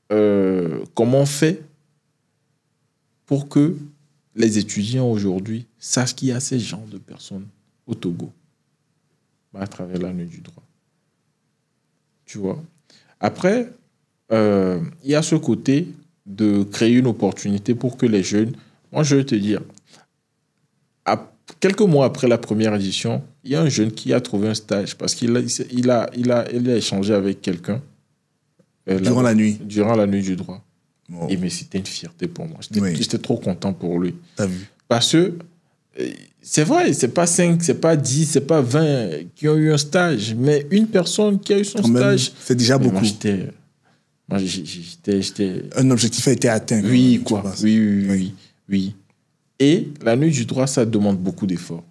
comment on fait pour que les étudiants aujourd'hui sachent qu'il y a ces genres de personnes au Togo à travers la nuit du droit. Tu vois. Après, il y a ce côté de créer une opportunité pour que les jeunes... Moi, je vais te dire, quelques mois après la première édition, il y a un jeune qui a trouvé un stage parce qu'il a échangé avec quelqu'un. Durant la nuit. Durant la nuit du droit. Oh. Et mais c'était une fierté pour moi. J'étais trop content pour lui. T'as vu? Parce que C'est vrai, c'est pas 5, c'est pas 10, c'est pas 20 qui ont eu un stage, mais une personne qui a eu son stage. C'est déjà beaucoup. Moi, j'étais. Un objectif a été atteint. Oui, quoi. Oui. Et la nuit du droit, ça demande beaucoup d'efforts.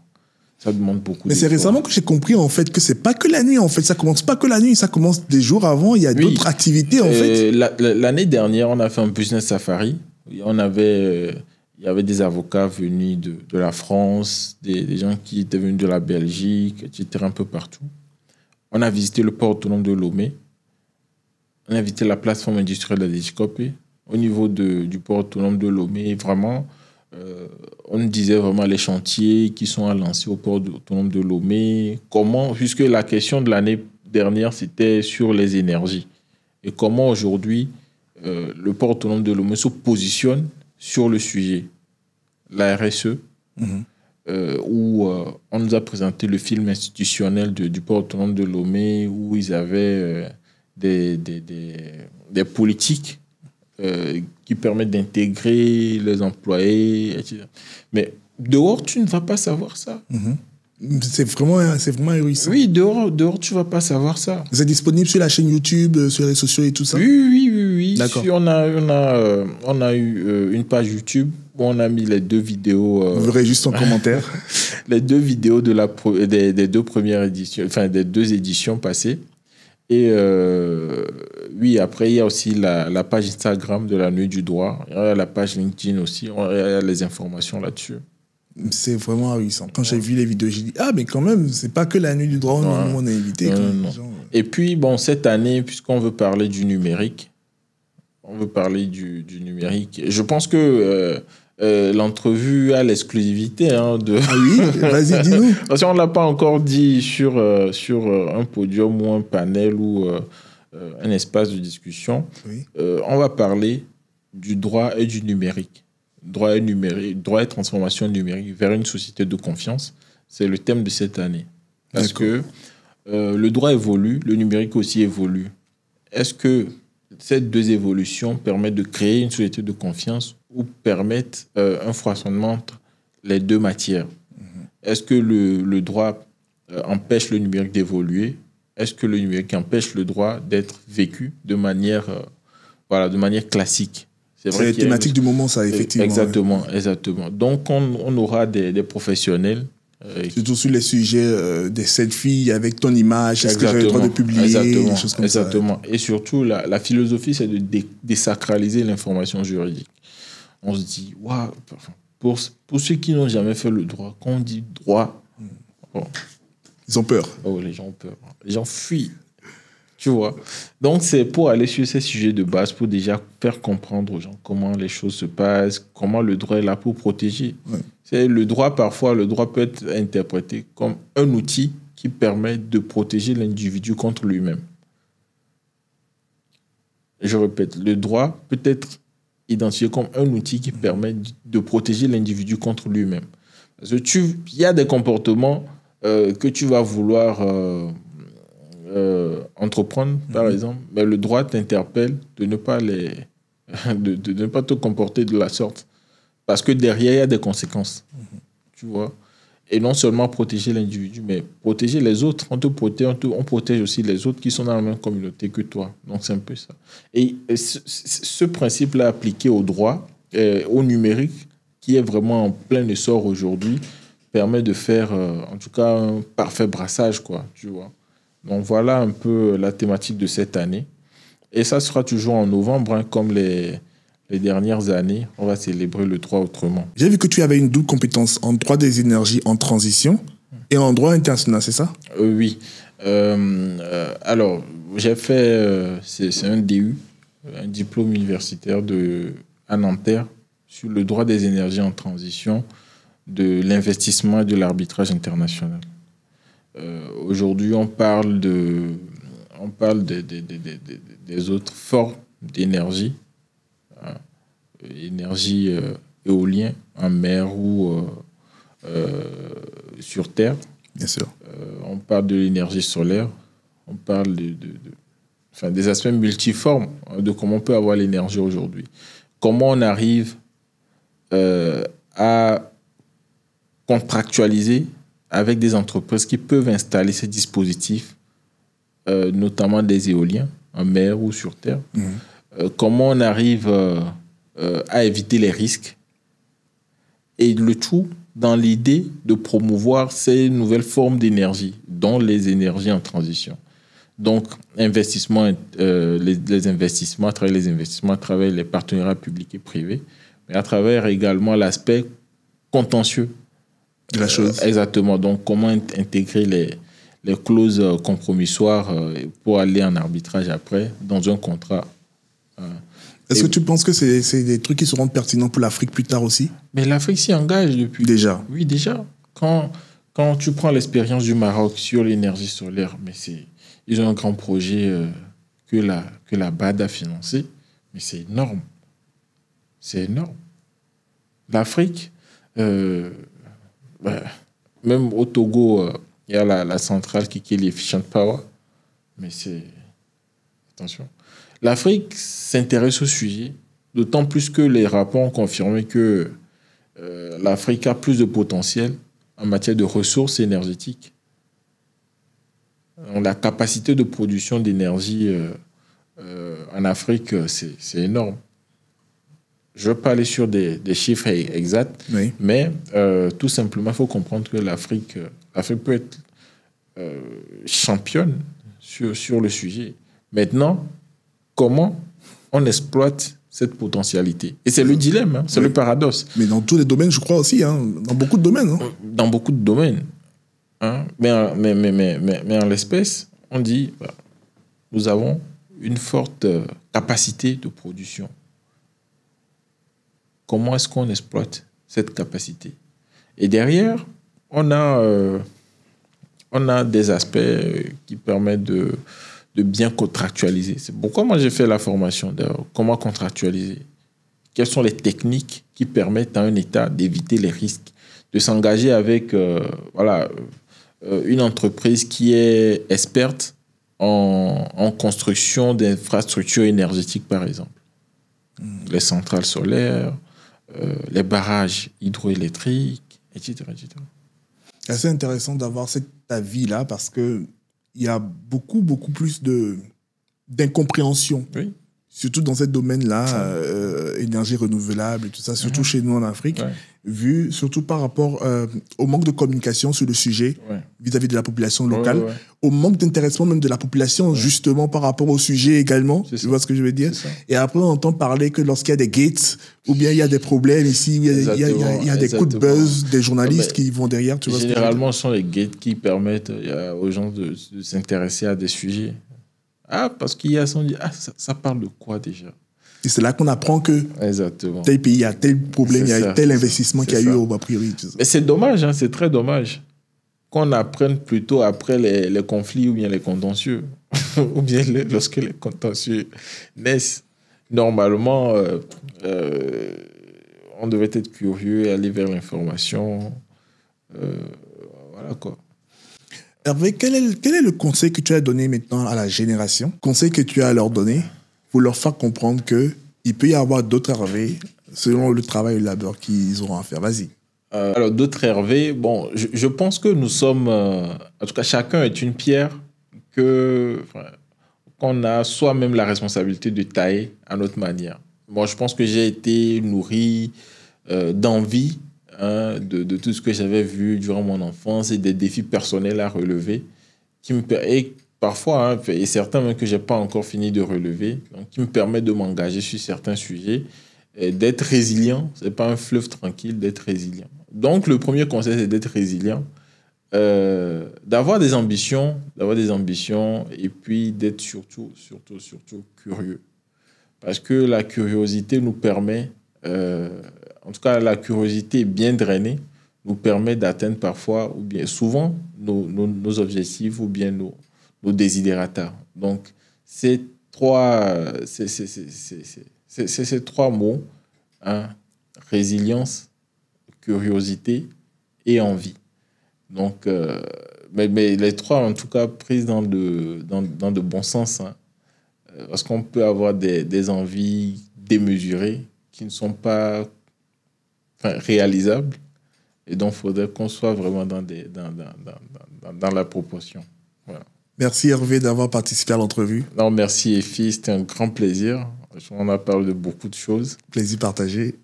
Ça demande beaucoup d'efforts. Mais c'est récemment que j'ai compris, en fait, que c'est pas que la nuit, en fait. Ça commence pas que la nuit, ça commence des jours avant. Il y a d'autres activités, en fait. L'année dernière, on a fait un business safari. Il y avait des avocats venus de la France, des gens qui étaient venus de la Belgique, etc., un peu partout. On a visité le port autonome de Lomé. On a visité la plateforme industrielle de Djikopé. Au niveau du port autonome de Lomé, vraiment, on disait vraiment les chantiers qui sont à lancer au port autonome de Lomé. Comment, puisque la question de l'année dernière, c'était sur les énergies. Et comment aujourd'hui, le port autonome de Lomé se positionne sur le sujet. La RSE, où on nous a présenté le film institutionnel du port autonome de Lomé, où ils avaient des politiques qui permettent d'intégrer les employés, etc. Mais dehors, tu ne vas pas savoir ça. C'est vraiment ahurissant. Oui, dehors, tu ne vas pas savoir ça. C'est disponible sur la chaîne YouTube, sur les réseaux sociaux et tout ça? Oui. D'accord. On a eu une page YouTube où on a mis les 2 vidéos. Vous verrez juste en commentaire. Les 2 vidéos des 2 premières éditions, enfin des 2 éditions passées. Et oui, après, il y a aussi la page Instagram de la Nuit du droit. Il y a la page LinkedIn aussi. Il y a les informations là-dessus. C'est vraiment ahurissant. Quand j'ai vu les vidéos, j'ai dit, ah, mais quand même, c'est pas que la Nuit du droit, nous, on est invité. Non. Et puis, bon, cette année, puisqu'on veut parler du numérique, je pense que l'entrevue a l'exclusivité. Ah oui, vas-y, dis-nous. Parce qu'on ne l'a pas encore dit sur un podium ou un panel ou un espace de discussion. Oui. On va parler du droit et du numérique. Droit et transformation numérique vers une société de confiance. C'est le thème de cette année. Parce que le droit évolue, le numérique aussi évolue. Est-ce que ces 2 évolutions permettent de créer une société de confiance ou permettent un foisonnement entre les 2 matières? Est-ce que le droit empêche le numérique d'évoluer? Est-ce que le numérique empêche le droit d'être vécu de manière classique? C'est la thématique du moment, ça, effectivement. Exactement. Donc, on aura des professionnels. Surtout sur les sujets des selfies avec ton image, est-ce que j'ai le droit de publier, des choses comme ça. Exactement. Et surtout, la philosophie, c'est de désacraliser l'information juridique. On se dit, waouh, pour ceux qui n'ont jamais fait le droit, quand on dit droit, ils ont peur. Oh, les gens ont peur. Les gens fuient. Tu vois. Donc, c'est pour aller sur ces sujets de base, pour déjà faire comprendre aux gens comment les choses se passent, comment le droit est là pour protéger. Ouais. Le droit peut être interprété comme un outil qui permet de protéger l'individu contre lui-même. Je répète, le droit peut être identifié comme un outil qui permet de protéger l'individu contre lui-même. Parce que il y a des comportements que tu vas vouloir entreprendre, par exemple, mais le droit t'interpelle de ne pas de ne pas te comporter de la sorte. Parce que derrière, il y a des conséquences. Tu vois? Et non seulement protéger l'individu, mais protéger les autres. On protège aussi les autres qui sont dans la même communauté que toi. Donc, c'est un peu ça. Et ce principe-là appliqué au droit, au numérique, qui est vraiment en plein essor aujourd'hui, permet de faire, en tout cas, un parfait brassage, quoi, tu vois. Donc, voilà un peu la thématique de cette année. Et ça sera toujours en novembre, hein, comme les dernières années. On va célébrer le droit autrement. J'ai vu que tu avais une double compétence en droit des énergies en transition et en droit international, c'est ça? Oui. Alors, j'ai fait, c'est un DU, un diplôme universitaire à Nanterre sur le droit des énergies en transition, de l'investissement et de l'arbitrage international. Aujourd'hui, on parle des autres formes d'énergie, hein, énergie éolienne en mer ou sur terre. Bien sûr. On parle de l'énergie solaire, on parle des aspects multiformes de comment on peut avoir l'énergie aujourd'hui. Comment on arrive à contractualiser avec des entreprises qui peuvent installer ces dispositifs, notamment des éoliens en mer ou sur terre. Comment on arrive à éviter les risques, et le tout dans l'idée de promouvoir ces nouvelles formes d'énergie, dont les énergies en transition. Donc, investissement, les investissements, à travers les partenariats publics et privés, mais à travers également l'aspect contentieux de la chose. Exactement. Donc, comment intégrer les clauses compromissoires pour aller en arbitrage après dans un contrat. Est-ce que tu penses que c'est des trucs qui seront pertinents pour l'Afrique plus tard aussi? Mais l'Afrique s'y engage depuis. Déjà? Oui, déjà. Quand tu prends l'expérience du Maroc sur l'énergie solaire, mais ils ont un grand projet que la BAD a financé, mais c'est énorme. C'est énorme. L'Afrique, même au Togo, il y a la centrale qui est l'Efficient Power, mais c'est... Attention. L'Afrique s'intéresse au sujet, d'autant plus que les rapports ont confirmé que l'Afrique a plus de potentiel en matière de ressources énergétiques. La capacité de production d'énergie en Afrique, c'est énorme. Je ne vais pas aller sur des chiffres exacts, oui. Mais tout simplement, il faut comprendre que l'Afrique peut être championne sur le sujet. Maintenant, comment on exploite cette potentialité? Et c'est le dilemme, hein, c'est le paradoxe. Mais dans tous les domaines, je crois aussi, hein, dans beaucoup de domaines. Hein. Dans beaucoup de domaines. Hein, mais en l'espèce, on dit, nous avons une forte capacité de production. Comment est-ce qu'on exploite cette capacité? Et derrière, on a des aspects qui permettent de bien contractualiser. C'est pourquoi moi j'ai fait la formation d'ailleurs. Comment contractualiser? Quelles sont les techniques qui permettent à un État d'éviter les risques, de s'engager avec une entreprise qui est experte en construction d'infrastructures énergétiques, par exemple. Les centrales solaires, les barrages hydroélectriques, etc., etc. C'est assez intéressant d'avoir cet avis-là parce que il y a beaucoup plus d'incompréhension. Oui. Surtout dans ce domaine-là, énergie renouvelable et tout ça, surtout chez nous en Afrique, vu surtout par rapport au manque de communication sur le sujet vis-à-vis de la population locale, au manque d'intéressement même de la population justement par rapport au sujet également, tu vois ce que je veux dire? Et après, on entend parler que lorsqu'il y a des gates, ou bien il y a des problèmes ici, il y a des coups de buzz des journalistes qui vont derrière, tu vois. Généralement, ce sont les gates qui permettent aux gens de s'intéresser à des sujets. Ah, parce qu'il y a son... Ah, ça parle de quoi déjà? Et c'est là qu'on apprend que exactement. Tel pays, il y a tel problème, il y a tel investissement qu'il y a eu a priori. Mais c'est dommage, hein, c'est très dommage qu'on apprenne plutôt après les conflits ou bien les contentieux. Ou bien lorsque les contentieux naissent. Normalement, on devait être curieux et aller vers l'information. Voilà quoi. Hervé, quel est le conseil que tu as donné maintenant à la génération? Conseil que tu as à leur donner pour leur faire comprendre qu'il peut y avoir d'autres Hervé selon le travail et le labeur qu'ils auront à faire. Vas-y. Alors, d'autres Hervé, bon, je pense que nous sommes... en tout cas, chacun est une pierre qu'on a soi-même la responsabilité de tailler à notre manière. Moi, je pense que j'ai été nourri d'envie de tout ce que j'avais vu durant mon enfance et des défis personnels à relever et parfois, et certains même que je n'ai pas encore fini de relever, donc qui me permettent de m'engager sur certains sujets, et d'être résilient. Ce n'est pas un fleuve tranquille, d'être résilient. Donc, le premier conseil, c'est d'être résilient, d'avoir des ambitions et puis d'être surtout curieux. Parce que la curiosité nous permet... en tout cas, la curiosité bien drainée nous permet d'atteindre parfois, ou bien souvent, nos objectifs ou bien nos désidérata. Donc, ces trois mots, hein, résilience, curiosité et envie. Donc, mais les trois, en tout cas, prises dans de bons sens. Hein, parce qu'on peut avoir des envies démesurées qui ne sont pas réalisables Et donc, il faudrait qu'on soit vraiment dans la proportion. Voilà. Merci Hervé d'avoir participé à l'entrevue. Non, merci Effie, c'était un grand plaisir. On a parlé de beaucoup de choses. Plaisir partagé.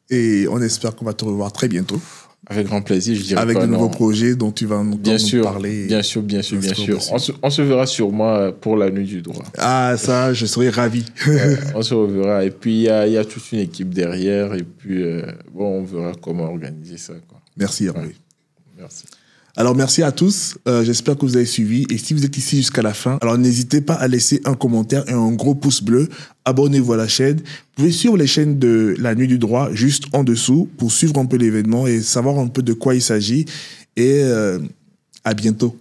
Et on espère qu'on va te revoir très bientôt. Avec grand plaisir, je dirais. Avec de nouveaux projets dont tu vas nous parler. Bien sûr. On se verra sûrement pour la nuit du droit. Ah, ça, je serais ravi. On se reverra. Et puis, il y a toute une équipe derrière. Et puis, on verra comment organiser ça, quoi. Merci, Hervé. Ouais. Merci. Alors, merci à tous. J'espère que vous avez suivi. Et si vous êtes ici jusqu'à la fin, alors n'hésitez pas à laisser un commentaire et un gros pouce bleu. Abonnez-vous à la chaîne. Vous pouvez suivre les chaînes de la Nuit du Droit juste en dessous pour suivre un peu l'événement et savoir un peu de quoi il s'agit. Et à bientôt.